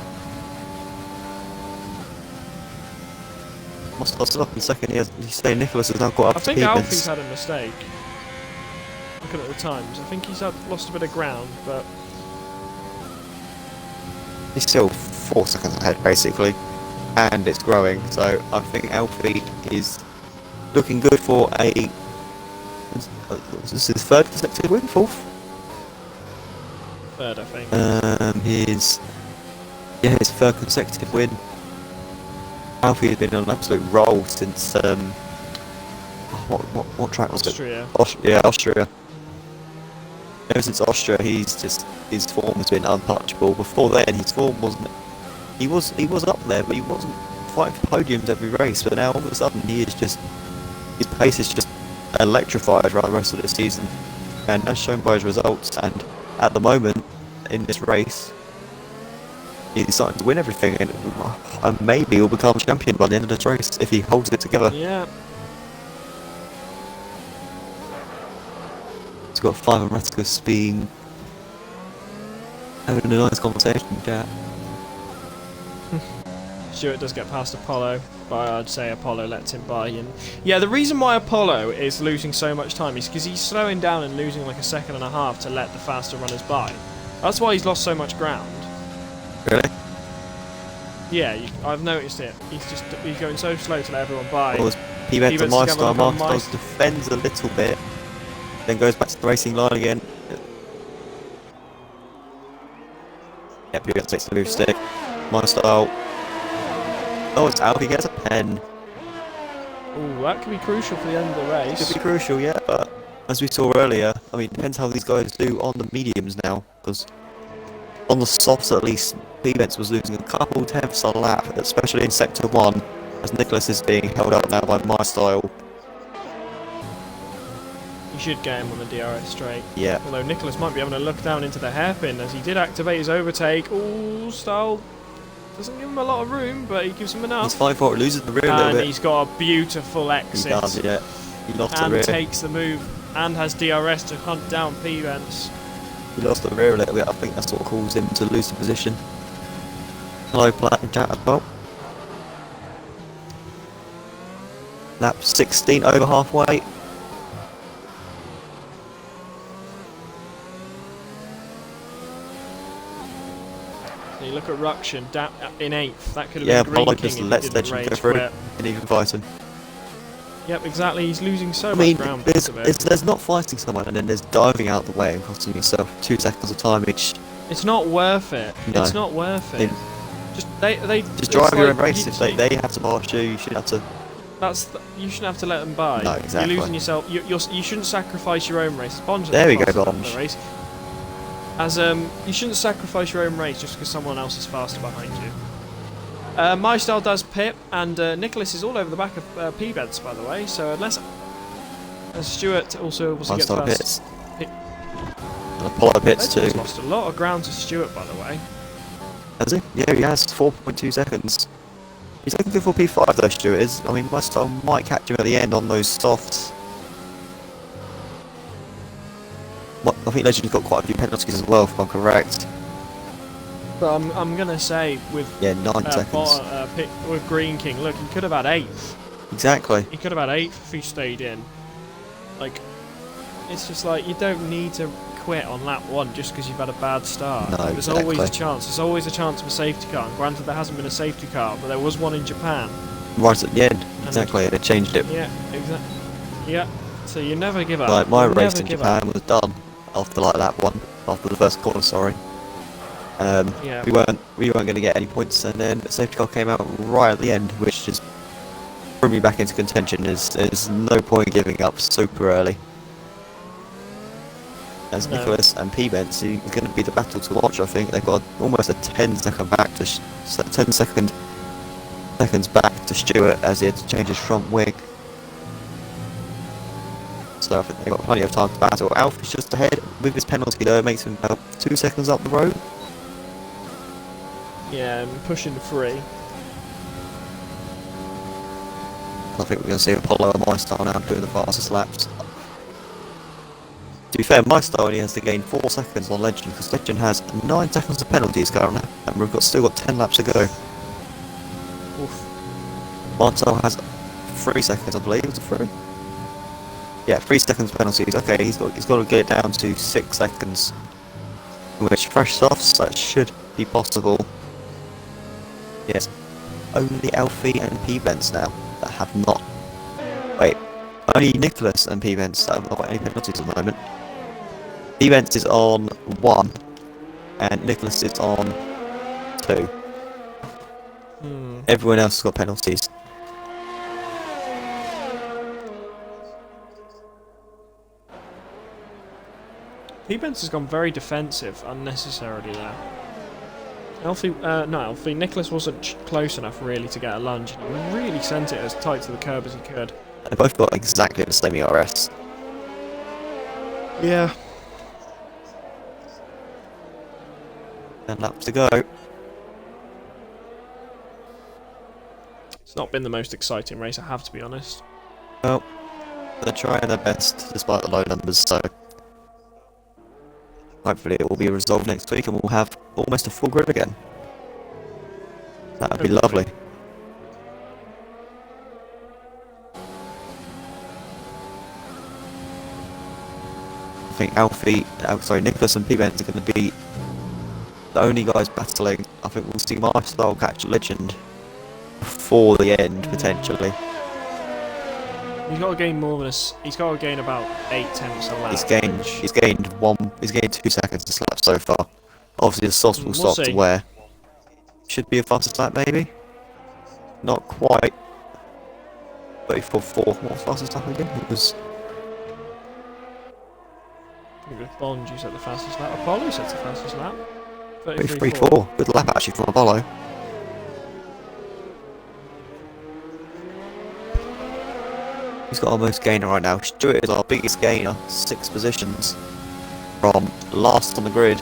Must have stopped in second. You say Nicholas has now got up I to think Peevens. Alfie's had a mistake. Looking at the times, I think he's lost a bit of ground, but He's still 4 seconds ahead, basically, and it's growing. So I think Alfie is looking good for a. This is his third consecutive win, fourth. third, I think. His third consecutive win. Alfie has been on an absolute roll since what track was Austria. it? Austria. Ever since Austria, his form has been untouchable. Before then, his form wasn't. He was up there, but he wasn't fighting for podiums every race. But now all of a sudden, his pace is just electrified throughout the rest of the season, and as shown by his results. And at the moment, in this race, he's starting to win everything, and maybe he'll become champion by the end of this race if he holds it together. Yeah. He's got 5 and Ratskus being having a nice conversation with Jack. Stewart does get past Apollo, but I'd say Apollo lets him by. And yeah, the reason why Apollo is losing so much time is because he's slowing down and losing like a second and a half to let the faster runners by. That's why he's lost so much ground. Really? Yeah, I've noticed it. He's going so slow to let everyone by. Well, he went to Peebles My together Style, with defends a little bit, then goes back to the racing line again. Yep, he takes the move stick. My Style. Oh, it's Alfie gets a pen. Ooh, that could be crucial for the end of the race. Could be crucial, yeah, but as we saw earlier, I mean, it depends how these guys do on the mediums now, because on the softs at least, Peevens was losing a couple tenths a lap, especially in Sector 1, as Nicholas is being held up now by My Style. You should get him on the DRS straight. Yeah. Although Nicholas might be having a look down into the hairpin as he did activate his overtake. Ooh, Style doesn't give him a lot of room, but he gives him enough. He's 5-4, loses the rear a little And bit. he's got a beautiful exit. He does, yeah. He lost the And rear. takes the move and has DRS to hunt down Peevens. He lost the rear a little bit. I think that's what caused him to lose the position. Hello, Platt and Jack as well. Lap 16, over halfway. So you look at Ruction in 8th. That could have Yeah, been Green Apollo King just if he lets didn't Legend go rage through quit. and even fight him. Yep, exactly. He's losing so I mean, much ground because of it. there's not fighting someone and then there's diving out the way and costing yourself 2 seconds of time each. It's not worth it. No. It's not worth it. They Just drive your own race. If they have to pass you, you should have to. You shouldn't have to let them by. No, exactly. You're losing yourself. You shouldn't sacrifice your own race. There we go, Bonge. You shouldn't sacrifice your own race just because someone else is faster behind you. My Style does pit, and Nicholas is all over the back of Peevens, by the way. So unless Stewart also My gets Style past. pits. And Apollo pits He's too. lost a lot of ground to Stewart, by the way. Has he? Yeah, he has 4.2 seconds. He's looking good for P5 though, Stuart is. I mean, My Style might catch him at the end on those softs. I think Legend's got quite a few penalties as well, if I'm correct. But I'm gonna say with 9 seconds. With Green King, look, he could have had 8th. Exactly. He could have had 8th if he stayed in. Like, It's just like, you don't need to quit on lap 1 just because you've had a bad start. No, There's always a exactly. chance. There's always a chance of a safety car. And granted, there hasn't been a safety car, but there was one in Japan. Right at the end, exactly, they changed it. Yeah, exactly. Yeah, so you never give up. Like, my You race never in give Japan up. was done after, like, that one. After the first corner, sorry. Yeah. We weren't going to get any points, and then the safety car came out right at the end, which just threw me back into contention. There's no point giving up super early. As No. Nicholas and P-Benz, it's going to be the battle to watch. I think they've got almost a 10-second back to 10 seconds back to Stewart as he had to change his front wing. So I think they've got plenty of time to battle. Alfie's just ahead with his penalty though, it makes him about 2 seconds up the road. Yeah, and pushing the 3. I think we're going to see Apollo and MyStar now doing the fastest laps. To be fair, MyStar only has to gain 4 seconds on Legend, because Legend has 9 seconds of penalties currently, and we've still got 10 laps to go. Oof. MyStar has 3 seconds, I believe. Is it 3? Yeah, 3 seconds penalties. Okay, he's got to get it down to 6 seconds, which fresh softs, that should be possible. Yes, only Alfie and P-Benz now that have not. Wait, only Nicholas and P-Benz that have not got any penalties at the moment. P-Benz is on 1, and Nicholas is on 2. Everyone else has got penalties. P-Benz has gone very defensive unnecessarily there. Alfie, Nicholas wasn't close enough really to get a lunge. He really sent it as tight to the curb as he could. They both got exactly the same ERS. Yeah. 10 laps to go. It's not been the most exciting race, I have to be honest. Well, they're trying their best despite the low numbers, so hopefully it will be resolved next week and we'll have almost a full grid again. That would be lovely. I think Nicholas and P-Benz are going to be the only guys battling. I think we'll see MyStar catch Legend before the end, potentially. He's got to gain more than he's got to gain about 8/10 a lap. He's gained 2 seconds this lap so far. Obviously the softs will start to wear. Should be a fastest lap maybe? Not quite. 34.4. What was fastest lap again? It was I think it was Bond who set the fastest lap. Apollo set the fastest lap. 33.4. Good lap actually from Apollo. He's got our most gainer right now. Stewart is our biggest gainer, 6 positions from last on the grid.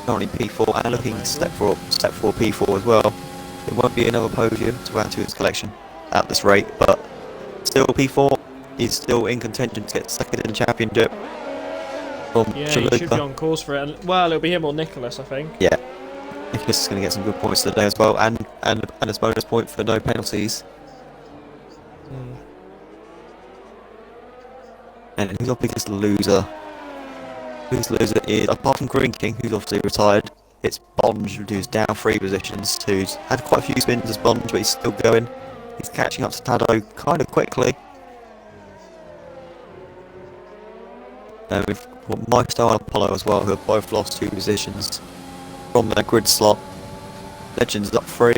Currently P4 and looking step 4 P4 as well. It won't be another podium to add to his collection at this rate, but still P4. He's still in contention to get second in the championship. From yeah, he should be on course for it. And, well, it'll be him or Nicholas, I think. Yeah, Nicholas is going to get some good points today as well, and a bonus point for no penalties. And who's our biggest loser? Biggest loser is, apart from Green King, who's obviously retired, it's Bonge, who's down 3 positions, who's had quite a few spins as Bonge, but he's still going. He's catching up to Tado kind of quickly. And we've got MyStar and Apollo as well, who have both lost 2 positions from their grid slot. Legends is up 3.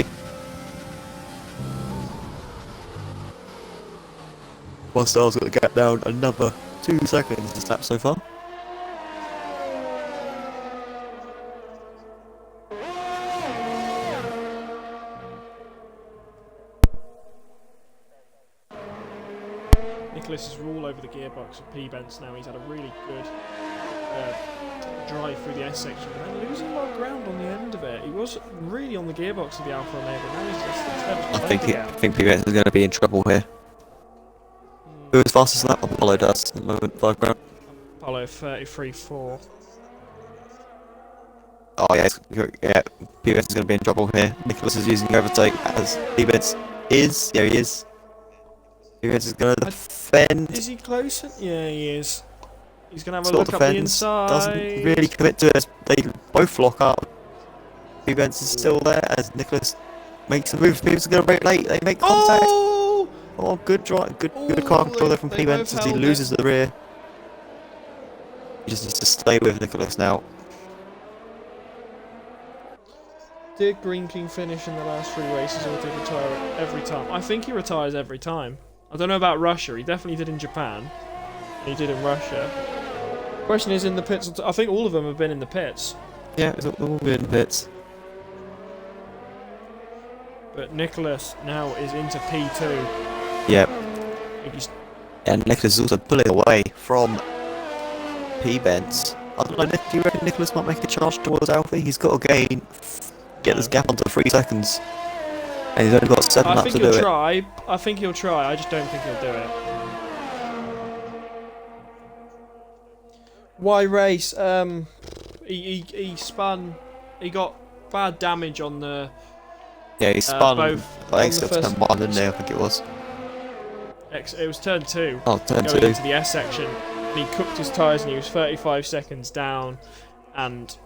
MyStar's got to get down another 2 seconds this lap so far. Nicholas is all over the gearbox of P-Benz now. He's had a really good drive through the S section, but then losing a lot of ground on the end of it. He was really on the gearbox of the Alfa Romeo, but now he's just I think P-Benz is going to be in trouble here. Who is fastest lap? Apollo does at the moment, 5 grand. Apollo 33.4. Oh yeah, P-Benz is going to be in trouble here. Nicholas is using overtake as P-Benz is. Yeah, he is. P-Benz is going to defend. Is he closer? Yeah, he is. He's going to have a Sort look of up the defends, inside. doesn't really commit to it. They both lock up. P. Bence is still there as Nicholas makes a move. He's going to break late. They make contact. Oh! Oh, good drive, good Ooh, car control there from they P. both Bence as he held loses it. the rear. He just needs to stay with Nicholas now. Did Green King finish in the last 3 races, or did he retire every time? I think he retires every time. I don't know about Russia. He definitely did in Japan. And he did in Russia. Question is in the pits. I think all of them have been in the pits. Yeah, it's all good in pits. But Nicholas now is into P2. Yep. He's, And Nicholas is also pulling away from P. Bence. I don't know, do you reckon Nicholas might make a charge towards Alfie? He's got to get this gap onto 3 seconds. And he's only got 7 I laps think to he'll do it. try. I think he'll try. I just don't think he'll do it. Why race? He spun. He got bad damage on the. Yeah, he spun both like on the exit first- turn 1, didn't he? I think it was. It was turn 2. Oh, turn Going 2. into the S section. And he cooked his tyres and he was 35 seconds down, and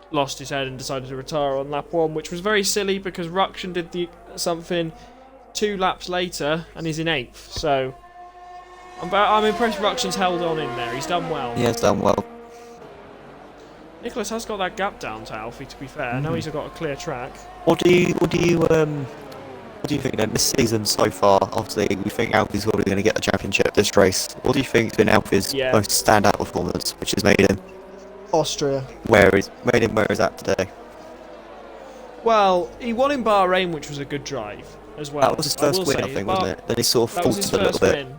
lost his head and decided to retire on lap 1, which was very silly because Ruction did something 2 laps later and he's in 8th. So I'm impressed Ruction's held on in there. He's done well. Yeah, it's done well. Nicholas has got that gap down to Alfie, to be fair. Now he's got a clear track. What do you think then this season so far? Obviously, we think Alfie's probably going to get the championship this race. What do you think has been Alfie's most standout performance, which has made him Austria. where he's at today? Well, he won in Bahrain, which was a good drive as well. That was his first win, I think, wasn't it? Then he sort of That was his faltered a little first bit. win.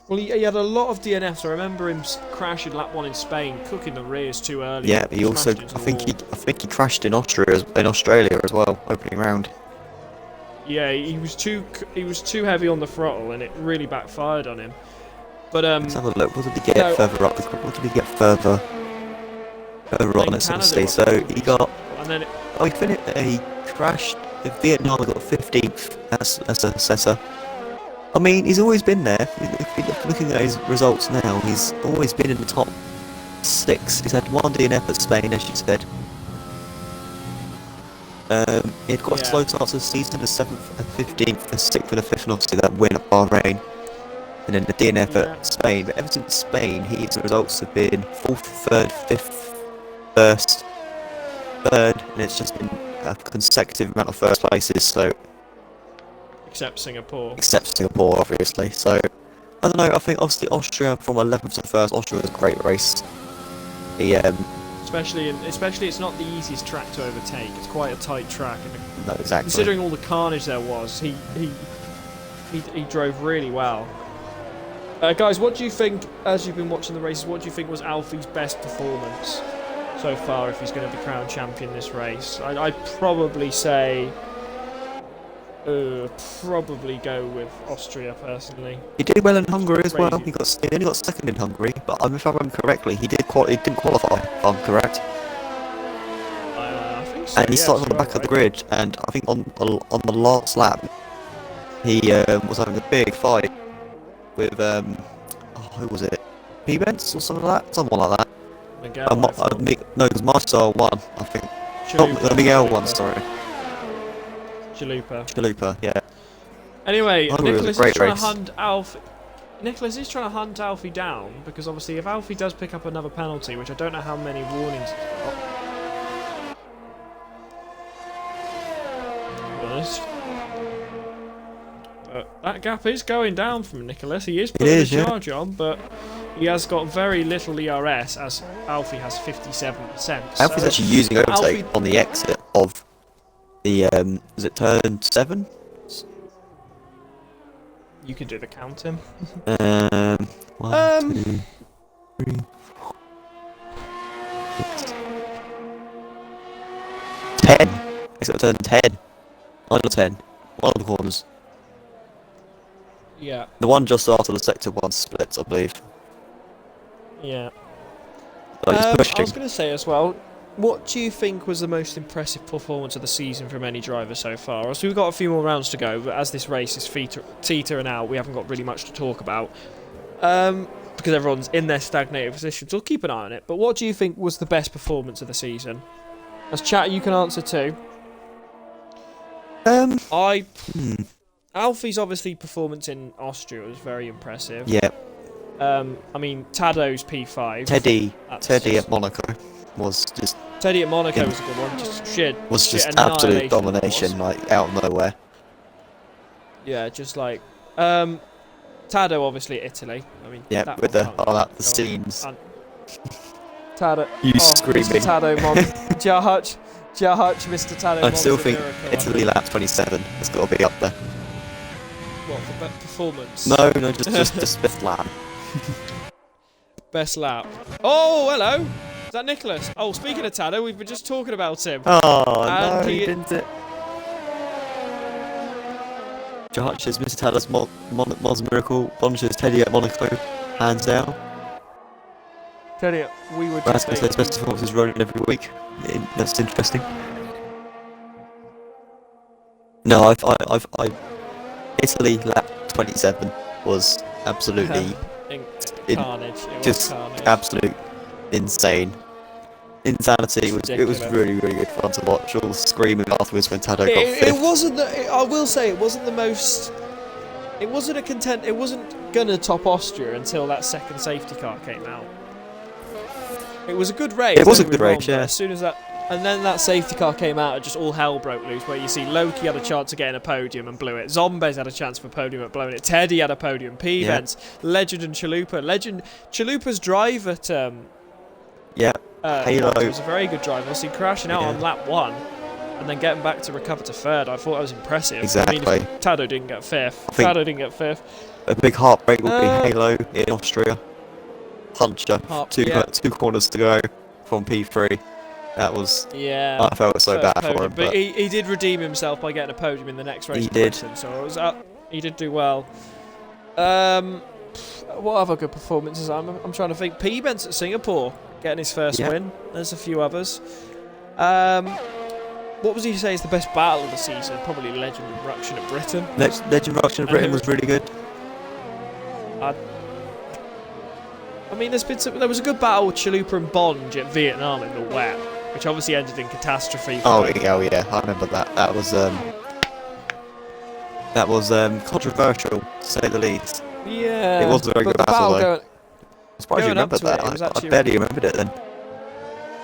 Well, he had a lot of DNFs. I remember him crashing lap 1 in Spain, cooking the rears too early. Yeah, but he also, smashed into I the think he wall. crashed in Australia as well, opening round. Yeah, he was too heavy on the throttle, and it really backfired on him. But Let's have a look. What did he get further up? What did he get further on? Let's have a see. So he got. And then He crashed in Vietnam. He got 15th. That's a assessor. I mean, he's always been there. If you're looking at his results now, he's always been in the top 6. He's had 1 DNF at Spain, as you said. He'd got a slow start to the season, the 7th and 15th, the 6th and the 5th, and obviously that win at Bahrain. And then the DNF at Spain. But ever since Spain, his results have been 4th, 3rd, 5th, 1st, 3rd, and it's just been a consecutive amount of first places, so... Except Singapore, obviously. So, I don't know, I think obviously Austria from 11th to 1st, Austria was a great race. especially it's not the easiest track to overtake. It's quite a tight track. And no, exactly. Considering all the carnage there was, he drove really well. Guys, what do you think, as you've been watching the races, what do you think was Alfie's best performance so far if he's going to be crowned champion this race? I'd probably say... probably go with Austria personally. He did well in Hungary as well. Crazy. He only got 2nd in Hungary, but if I remember correctly, he didn't qualify. If I'm correct. I think so. And he started on the back of the grid, and I think on the last lap, he was having a big fight with who was it? P. Bence or something like that, someone like that. Miguel, No, because Marcel won, I think. Chalupa. Miguel won, sorry. Chalupa, yeah. Anyway, Hungary was a Nicholas is great trying race. to hunt Alfie. Nicholas is trying to hunt Alfie down because obviously, if Alfie does pick up another penalty, which I don't know how many warnings. To be honest. But that gap is going down from Nicholas. He is putting the charge on, but he has got very little ERS as Alfie has 57%. Alfie's actually using overtake on the exit of the is it turn 7? You can do the counting. 1, 2, 3, 4, 6, 10. Exit turn 10. 9 or 10. One of the corners. Yeah. The one just after the sector 1 splits, I believe. Yeah. So he's I pushing. was going to say as well, what do you think was the most impressive performance of the season from any driver so far? So we've got a few more rounds to go, but as this race is teetering out, we haven't got really much to talk about. Because because everyone's in their stagnated positions. We'll keep an eye on it. But what do you think was the best performance of the season? As chat, you can answer too. Alfie's obviously performance in Austria was very impressive. Yeah. I mean, Tado's P5. Teddy at Monaco was just. Teddy at Monaco was a good one. Just Absolute domination, like out of nowhere. Yeah, just like Tado, obviously Italy. I mean, yeah, with the scenes. Tado, screaming. Mr. Tado, Jahaj, Mr. Tado. I still think Italy lap 27 has got to be up there. What, for performance? No, just the fifth lap. Best lap. Oh, hello. Is that Nicholas? Oh, speaking of Tado, we've been just talking about him. Oh, and no, he didn't it. Jahaj is Mr. Tado's Monza Miracle. Bonge is Teddy at Monaco. Hands down. Teddy, we would just says best performances rolling every week. That's interesting. No, Italy lap 27 was absolutely carnage. Just carnage. Absolute insane. Insanity. It was really, really good fun to watch. All the screaming afterwards when Tado got fifth. It wasn't. I will say it wasn't the most. It wasn't a content. It wasn't gonna top Austria until that second safety car came out. It was a good race. It was a good race, yeah. As soon as that, and then that safety car came out, and just all hell broke loose. Where you see Loki had a chance of getting a podium and blew it. Zombies had a chance for a podium and blowing it. Teddy had a podium. P-Vents, Legend and Chalupa. Chalupa's drive at Halo was a very good drive. Obviously crashing out on lap 1 and then getting back to recover to 3rd. I thought that was impressive. Exactly. I mean, Tado didn't get 5th. A big heartbreak would be Halo in Austria. Puncher, two corners to go from P3. That was. Yeah. I felt so bad for him. But he did redeem himself by getting a podium in the next race. He did. So it was he did do well. What other good performances? I'm trying to think. P-Vents at Singapore getting his first win. There's a few others. What was he say is the best battle of the season? Probably Legend and Ruction at Britain. Legend Ruction at Britain was really good. I mean, there was a good battle with Chalupa and Bonge at Vietnam in the wet, which obviously ended in catastrophe. Oh yeah, I remember that. That was controversial, to say the least. Yeah. It was a very good battle, though. I'm surprised you remembered that. I barely remembered it then.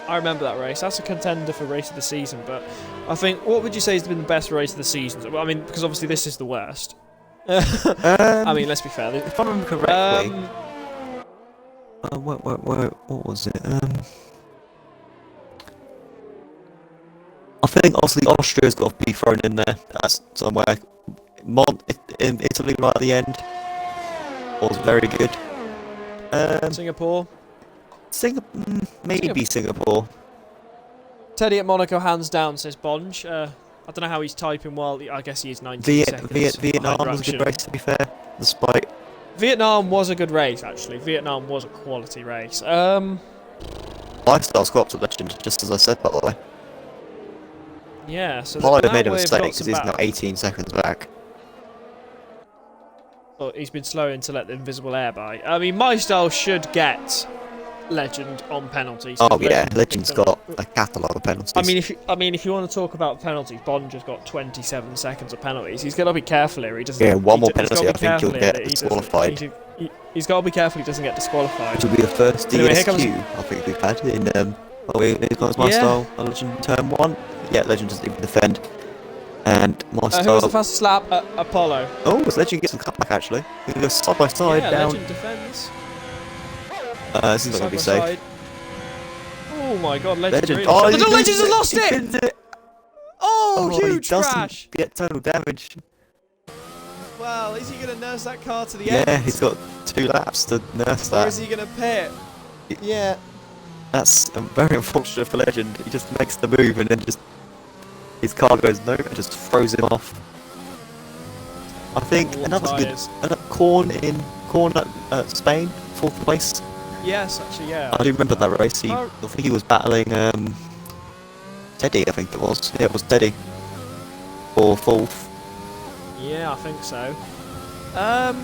I remember that race. That's a contender for race of the season, but I think, what would you say has been the best race of the season? Well, I mean, because obviously this is the worst. I mean, let's be fair. If I remember correctly... what was it? I think obviously Austria's got to be thrown in there. That's somewhere. In Italy right at the end was very good. Singapore. Maybe Singapore. Teddy at Monaco, hands down, says Bonge. I don't know how he's typing while. I guess he is 19 seconds. Vietnam was a good race, to be fair. Despite. Vietnam was a good race, actually. Vietnam was a quality race. Lifestyle's got up to Legend, just as I said, by the way. Yeah, so Apollo made a mistake because he's now 18 seconds back. But he's been slowing to let the invisible air by. I mean, my style should get Legend on penalties. Oh yeah, Legend's got a catalogue of penalties. I mean, if you want to talk about penalties, Bonge has got 27 seconds of penalties. He's got to be careful here. He doesn't. Yeah, one more penalty, I think he'll get disqualified. He's got to be careful he doesn't get disqualified. Which will be the first DSQ I think we've had in. Here comes my style. Legend turn 1. Yeah, Legend doesn't even defend. And my style. Who was the fastest lap? Apollo. Oh, Legend gets some cutback actually. He goes side by side down. Legend defends. This is not going to be safe. Side. Oh my god, Legend. Legend. Really the Legends has lost it! Oh, huge crash! Get total damage. Well, is he going to nurse that car to the end? Yeah, end? he's got 2 laps to nurse that. Or is he going to pit? Yeah. That's very unfortunate for Legend. He just makes the move and then just his car goes no and just throws him off. I think another good Corn at Spain, 4th place. Yes, actually, yeah. I do remember that race. I think he was battling Teddy. I think it was. Yeah, it was Teddy. Or 4th. Yeah, I think so. I'm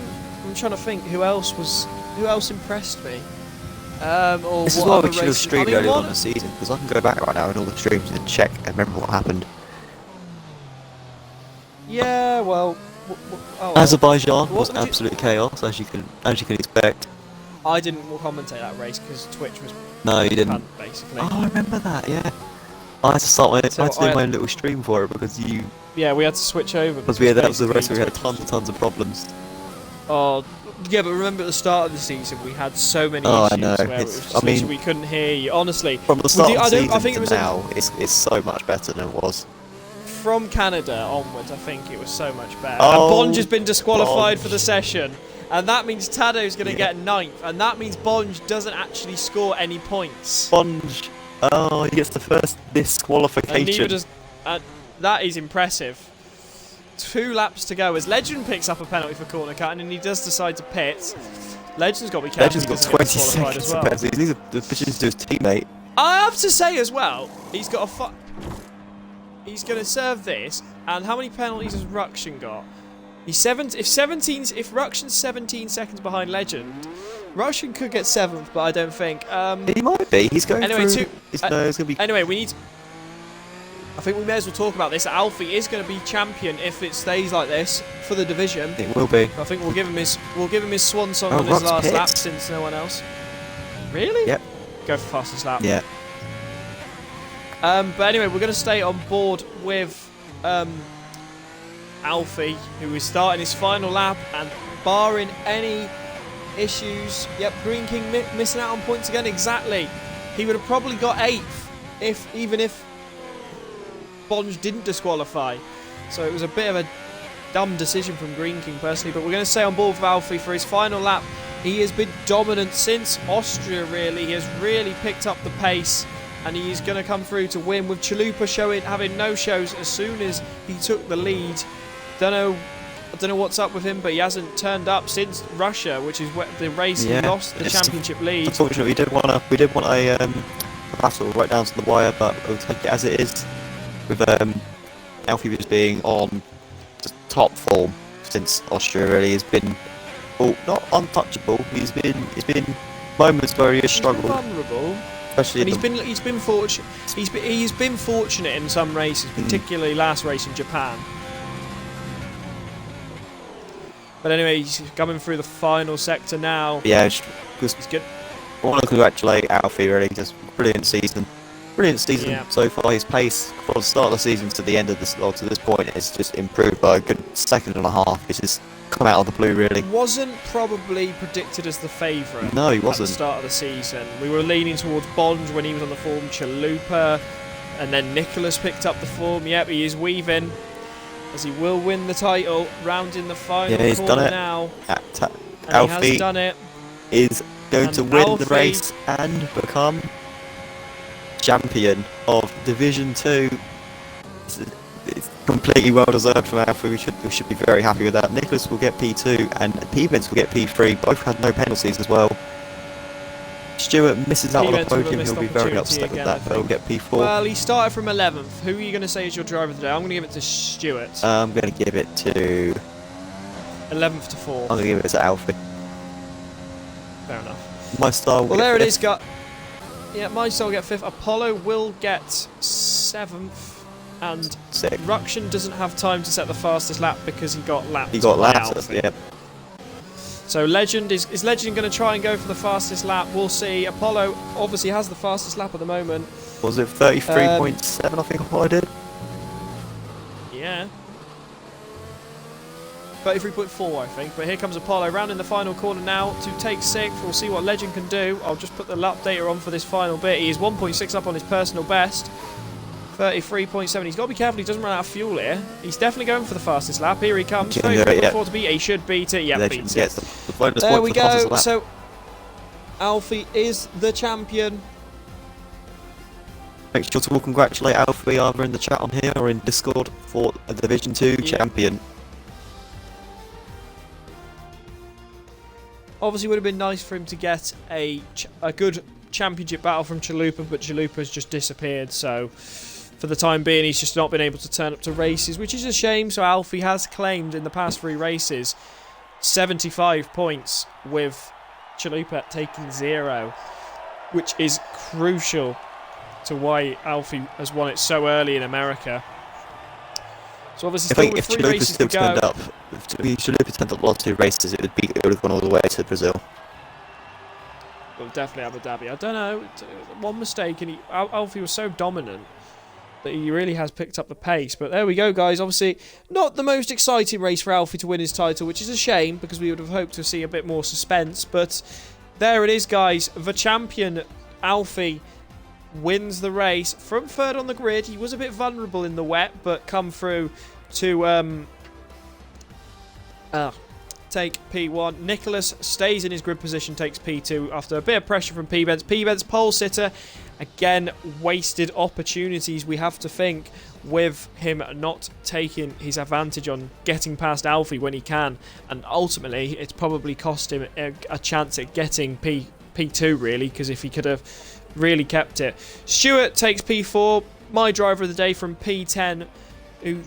trying to think who else was who else impressed me? Or This is what why other we should have races- streamed I mean, earlier one- on in the season, because I can go back right now in all the streams and check and remember what happened. Yeah, well, oh, well. Azerbaijan What was would you- absolute chaos, as you can expect. I didn't commentate that race because Twitch was No, you didn't. banned, basically. Oh, I remember that. Yeah, I had to start my, So I had to do I- my own little stream for it because Yeah, we had to switch over that was the race basically where we had Twitch- tons of problems. Oh, yeah, but remember at the start of the season we had so many Oh, I issues know, where it it's- was just I mean- literally we couldn't hear you. Honestly, From the start do- of I the don't- season I think it to was in- now, it's so much better than it was. from Canada onwards, I think it was so much better. Oh, and Bonge has been disqualified Bonge. for the session, and that means Tado's going to Yeah. get 9th, and that means Bonge doesn't actually score any points. Sponge. Oh, he gets the first And disqualification. neither does. That is impressive. 2 laps to go as Legend picks up a penalty for corner cutting, and he does decide to pit. Legend's got to be careful. Legend's he got doesn't get 20 disqualified seconds as well. to penalties. These are the positions to his teammate. I have to say as well, he's got a he's going to serve this, and how many penalties has Ruction got? He's if Ruction's 17 seconds behind Legend, Ruction could get 7th, but I don't think. He might be. He's going Anyway, through. two- it's going to be. Anyway, we need. I think we may as well talk about this. Alfie is going to be champion if it stays like this for the division. It will be. I think we'll give him his swan song Oh, on his Rock's last pit. lap since no one else. Really? Yep. Go for fastest lap. Yeah. But anyway, we're going to stay on board with Alfie, who is starting his final lap, and barring any issues, yep, Green King missing out on points again. Exactly, he would have probably got 8th even if Bonge didn't disqualify. So it was a bit of a dumb decision from Green King personally. But we're going to stay on board with Alfie for his final lap. He has been dominant since Austria. Really, he has really picked up the pace. And he's going to come through to win with Chalupa having no shows as soon as he took the lead. I don't know what's up with him, but he hasn't turned up since Russia, which is the race he lost the championship lead. Unfortunately, we did want a battle right down to the wire, but we'll take it as it is. With Alfie just being on just top form since Austria, really has been, well, not untouchable. He's been moments where he has struggled. He's been vulnerable. Especially And he's been fortunate. He's been fortunate in some races, particularly last race in Japan. But anyway, he's coming through the final sector now. yeah, He's good. I want to congratulate Alfie, really, just brilliant season Yeah. so far. His pace from the start of the season to the end of this, or to this point, has just improved by a good second and a half. It's just come out of the blue, really. Wasn't probably predicted as the favourite. No, he At wasn't. the start of the season, we were leaning towards Bonge when he was on the form. Chalupa, and then Nicholas picked up the form. Yep, he is weaving, as he will win the title, rounding the final Yeah, he's corner done it. now. And And he Alfie has done it. is going And to win Alfie- the race and become champion of Division 2. It's completely well deserved from Alfie. We should be very happy with that. Nicholas will get P2 and P-Vince will get P3. Both had no penalties as well. Stuart misses out on the P-Vince will have podium. missed He'll be very opportunity upset with again, that, I but he'll think. get P4. Well, he started from 11th. Who are you going to say is your driver today? I'm going to give it to Stuart. I'm going to give it to 11th to 4th. I'm going to give it to Alfie. Fair enough. My style. Well, there it is. Yeah, my style will get 5th. Apollo will get 7th. And Sick. Ruction doesn't have time to set the fastest lap because he got lapped. He got by lapped. Alfie. Yeah. So Legend is Legend going to try and go for the fastest lap? We'll see. Apollo obviously has the fastest lap at the moment. Was it 33.7? I think Apollo did. Yeah. 33.4 I think, but here comes Apollo round in the final corner now to take 6th. We'll see what Legend can do. I'll just put the lap data on for this final bit. He is 1.6 up on his personal best. 33.7. He's got to be careful he doesn't run out of fuel here. He's definitely going for the fastest lap. Here he comes. Can do it, yeah. 33.4 to beat. He should beat it. Yeah, Legend beats gets it. the bonus There point we for the fastest go. lap. So Alfie is the champion. Make sure to all congratulate Alfie either in the chat on here or in Discord for a Division 2 Yeah. champion. Obviously, would have been nice for him to get a good championship battle from Chalupa, but Chalupa's just disappeared. So, for the time being, he's just not been able to turn up to races, which is a shame. So, Alfie has claimed in the past 3 races 75 points with Chalupa taking 0, which is crucial to why Alfie has won it so early in America. So obviously still with 3 races to go. If Chalupa turned up last 2 races, it would have gone all the way to Brazil. Well, definitely Abu Dhabi. I don't know. One mistake, and Alfie was so dominant that he really has picked up the pace. But there we go, guys. Obviously, not the most exciting race for Alfie to win his title, which is a shame because we would have hoped to see a bit more suspense. But there it is, guys. The champion, Alfie, wins the race from 3rd on the grid. He was a bit vulnerable in the wet, but come through to take P1. Nicholas stays in his grid position, takes P2 after a bit of pressure from P-Benz. P-Benz pole sitter. Again, wasted opportunities, we have to think, with him not taking his advantage on getting past Alfie when he can. And ultimately, it's probably cost him a chance at getting P2, really, because if he could have really kept it. Stuart takes P4. My driver of the day from P10, who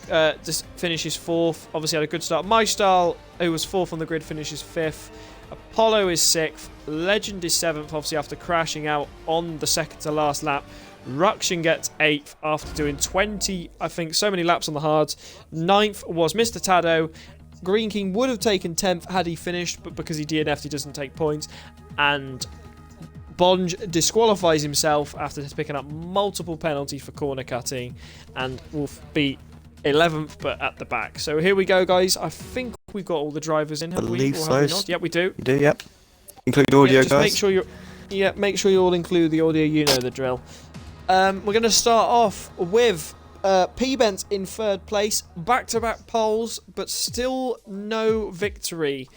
just finishes 4th. Obviously had a good start. My Style, who was 4th on the grid, finishes 5th. Apollo is 6th. Legend is 7th, obviously after crashing out on the 2nd to last lap. Rukshin gets 8th after doing 20, I think, so many laps on the hards. 9th was Mr. Tado. Green King would have taken 10th had he finished, but because he DNF'd, he doesn't take points. And Bonge disqualifies himself after picking up multiple penalties for corner cutting and will be 11th, but at the back. So here we go, guys. I think we've got all the drivers in, have we? Or have we not? Yep, we do. You do, yep. Include audio, just guys. Make sure you all include the audio. You know the drill. We're going to start off with P-Bent in 3rd place. Back-to-back poles, but still no victory.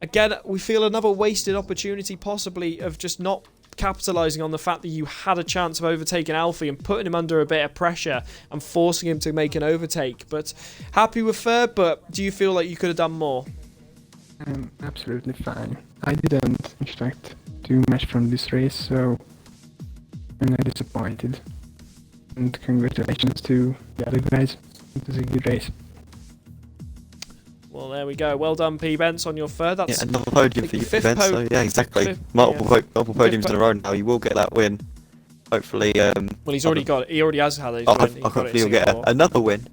Again, we feel another wasted opportunity, possibly, of just not capitalising on the fact that you had a chance of overtaking Alfie and putting him under a bit of pressure and forcing him to make an overtake. But happy with 3rd, but do you feel like you could have done more? I'm absolutely fine. I didn't expect too much from this race, so I'm not disappointed. And congratulations to the other guys. It was a good race. Well, there we go. Well done, P-Bents, on your 3rd. That's another podium for you, P-Bents. So yeah, exactly. Multiple podiums in a row now. You will get that win. Hopefully. Well, he's already got it. He already has had it. Hopefully, you'll get another win.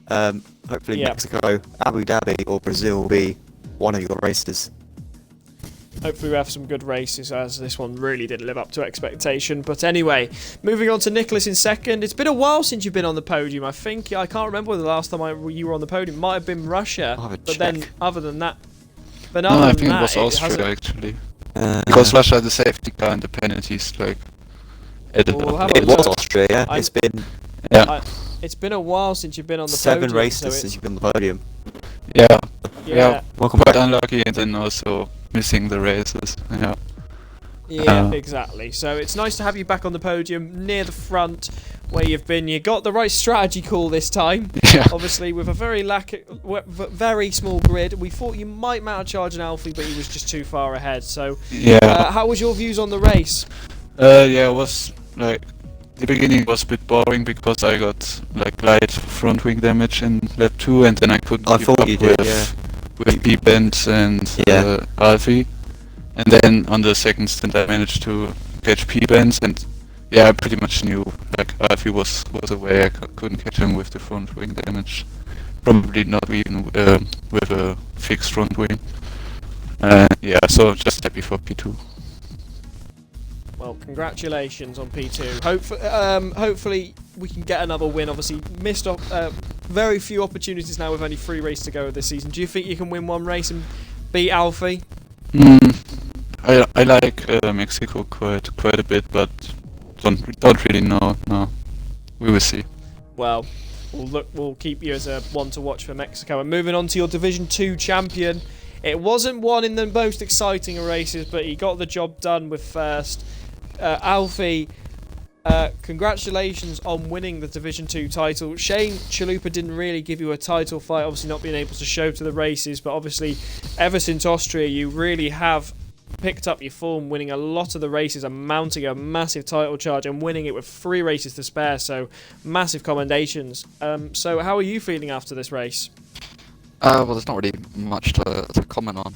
Hopefully, Mexico, Abu Dhabi, or Brazil will be one of your races. Hopefully we have some good races, as this one really did live up to expectation. But anyway, moving on to Nicholas in 2nd. It's been a while since you've been on the podium. I can't remember the last time you were on the podium. Might have been Russia. But then, other than that... I think it was Austria, actually. Because Russia had the safety car and the penalties, like... It was Austria, yeah. It's been... Yeah. It's been a while since you've been on the 7 podium. races since you've been on the podium. Yeah. Welcome quite back. Unlucky, and then also missing the races. Yeah, exactly. So it's nice to have you back on the podium, near the front, where you've been. You got the right strategy call this time. Yeah. Obviously, with a very small grid, we thought you might mount a charge on Alfie, but he was just too far ahead. So, how was your views on the race? It was like the beginning was a bit boring because I got like light front wing damage in lap 2, and then I couldn't keep up with P-Bent and Alfie. And then on the second stint I managed to catch P-Bent, and I pretty much knew like Alfie was away. I couldn't catch him with the front wing damage. Probably not even with a fixed front wing. So just happy for P2. Well, congratulations on P2. Hopefully we can get another win. Obviously, missed very few opportunities now with only 3 races to go this season. Do you think you can win one race and beat Alfie? I like Mexico quite a bit, but don't really know. No, we will see. Well, we'll keep you as a one to watch for Mexico. And moving on to your Division 2 champion. It wasn't one in the most exciting of races, but he got the job done with first. Alfie, congratulations on winning the Division 2 title. Shane Chalupa didn't really give you a title fight, obviously not being able to show to the races, but obviously ever since Austria you really have picked up your form, winning a lot of the races and mounting a massive title charge and winning it with 3 races to spare, so massive commendations. So how are you feeling after this race? Well, there's not really much to comment on.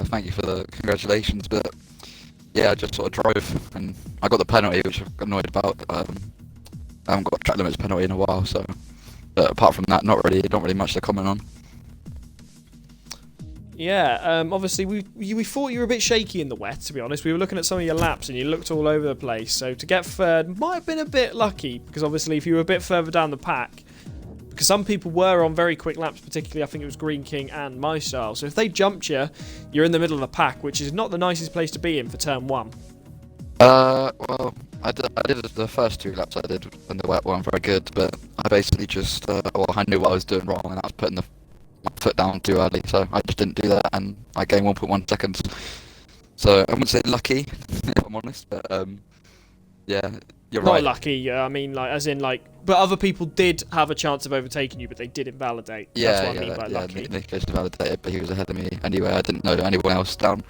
Thank you for the congratulations, but yeah, I just sort of drove, and I got the penalty, which I got annoyed about. I haven't got a track limits penalty in a while, so. But apart from that, not really much to comment on. Yeah, obviously we thought you were a bit shaky in the wet, to be honest. We were looking at some of your laps and you looked all over the place. So to get third might have been a bit lucky, because obviously if you were a bit further down the pack, because some people were on very quick laps, particularly I think it was Green King and MyStyle. So if they jumped you, you're in the middle of the pack, which is not the nicest place to be in for turn 1. Well, I did the first 2 laps I did in the wet weren't very good, but I basically just, I knew what I was doing wrong, and I was putting my foot down too early, so I just didn't do that, and I gained 1.1 seconds. So I wouldn't say lucky, if I'm honest, but yeah, you're Not right. lucky, I mean, like, as in, like, but other people did have a chance of overtaking you, but they did invalidate. Yeah, That's what I mean by lucky. Nicholas invalidated, but he was ahead of me anyway. I didn't know anyone else down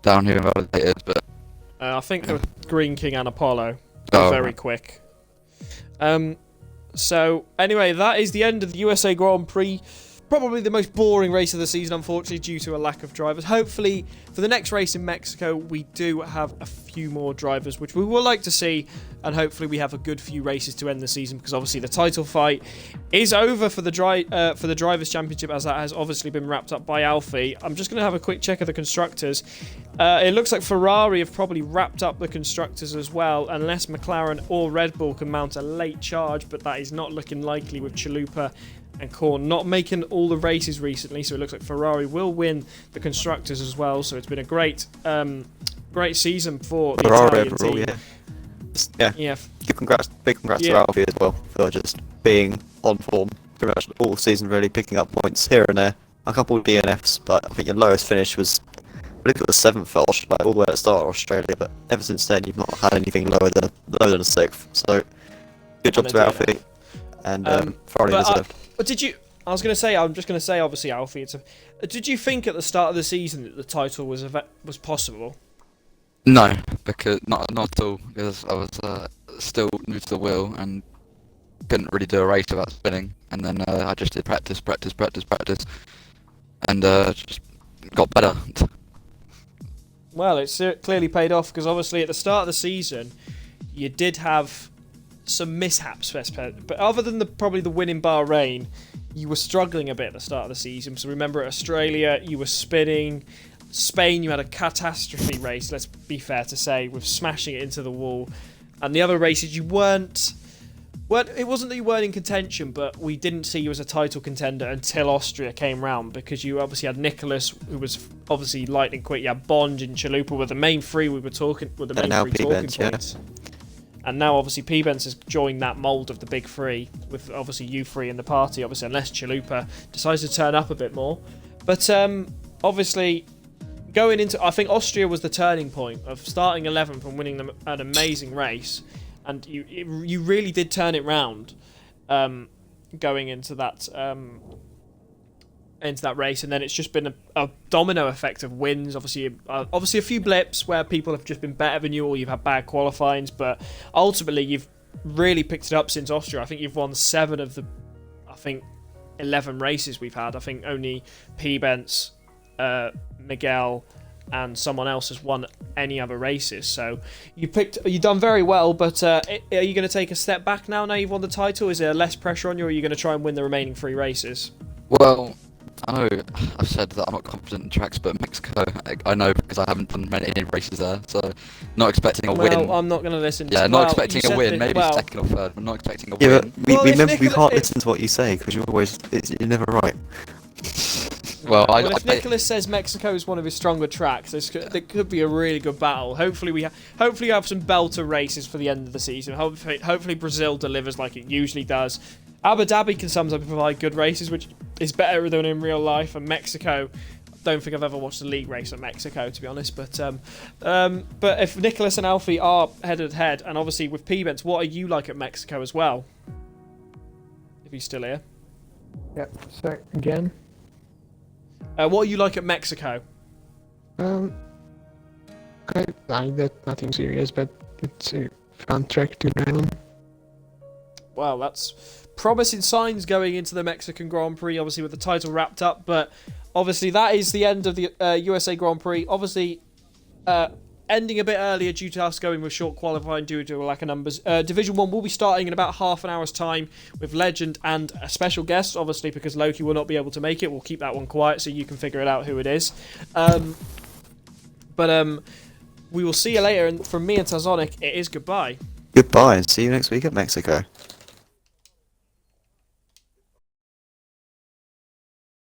here invalidated, but I think the Green King and Apollo Oh, were very right. quick. So, anyway, that is the end of the USA Grand Prix. Probably the most boring race of the season, unfortunately, due to a lack of drivers. Hopefully, for the next race in Mexico, we do have a few more drivers, which we will like to see, and hopefully we have a good few races to end the season, because obviously the title fight is over for the Drivers' Championship, as that has obviously been wrapped up by Alfie. I'm just going to have a quick check of the Constructors. It looks like Ferrari have probably wrapped up the Constructors as well, unless McLaren or Red Bull can mount a late charge, but that is not looking likely with Chalupa and Korn not making all the races recently, so it looks like Ferrari will win the Constructors as well. So it's been a great season for the Ferrari Italian overall, team. yeah. Yeah. Yeah, Big congrats Yeah. to Alfie as well for just being on form pretty much all season, really picking up points here and there. A couple of DNFs, but I think your lowest finish was, I believe it was 7th for like all the way at the start of Australia. But ever since then, you've not had anything lower than a 6th. So good job And to a Alfie, DNF. and but Ferrari deserved. But did you? I was going to say. I'm just going to say. Obviously, Alfie. Did you think at the start of the season that the title was possible? No, because not at all. Because I was still new to the wheel and couldn't really do a race without spinning. And then I just did practice, and just got better. Well, it's clearly paid off, because obviously at the start of the season, you did have some mishaps, but other than probably the win in Bahrain, you were struggling a bit at the start of the season. So remember, at Australia, you were spinning. Spain, you had a catastrophe race, let's be fair to say, with smashing it into the wall. And the other races, you weren't. It wasn't that you weren't in contention, but we didn't see you as a title contender until Austria came round, because you obviously had Nicholas, who was obviously lightning quick. You had Bond and Chalupa were the main three we were talking. Were the main now three talking P-Benz, yeah. points. And now obviously P-Benz has joined that mould of the big three, with obviously you three in the party, obviously, unless Chalupa decides to turn up a bit more. But obviously, going into, I think Austria was the turning point of starting 11th and winning them an amazing race, and you really did turn it round, going into that race, and then it's just been a domino effect of wins. Obviously a few blips where people have just been better than you, or you've had bad qualifyings, but ultimately you've really picked it up since Austria. I think you've won 7 of the 11 races we've had. I think only P-Benz, Miguel and someone else has won any other races. So you've done very well, but are you going to take a step back now you've won the title? Is there less pressure on you, or are you going to try and win the remaining 3 races? Well, I know I've said that I'm not confident in tracks, but Mexico, I know, because I haven't done many races there, so not expecting a win. I'm not going to listen to Yeah, you. not Well, expecting you a said win, that- maybe well, second or third, but not expecting a Yeah, win. but we Well, if remember we Nicola- can't if- listen to what you say because you're never right. Well, if Nicholas says Mexico is one of his stronger tracks, there could be a really good battle. Hopefully you have some belter races for the end of the season. Hopefully Brazil delivers like it usually does. Abu Dhabi can sometimes provide good races, which is better than in real life. And Mexico, I don't think I've ever watched a league race at Mexico, to be honest. But if Nicholas and Alfie are head to head, and obviously with P-Benz, what are you like at Mexico as well? If he's still here. Yeah. So again, What are you like at Mexico? I like that. Nothing serious, but it's a fun track to ride on. Well, that's promising signs going into the Mexican Grand Prix, obviously with the title wrapped up, but obviously that is the end of the USA Grand Prix. Obviously, ending a bit earlier due to us going with short qualifying due to a lack of numbers. Division 1 will be starting in about half an hour's time with Legend and a special guest, obviously because Loki will not be able to make it. We'll keep that one quiet so you can figure it out who it is. We will see you later, and from me and Tarzonic, it is goodbye. Goodbye, and see you next week at Mexico.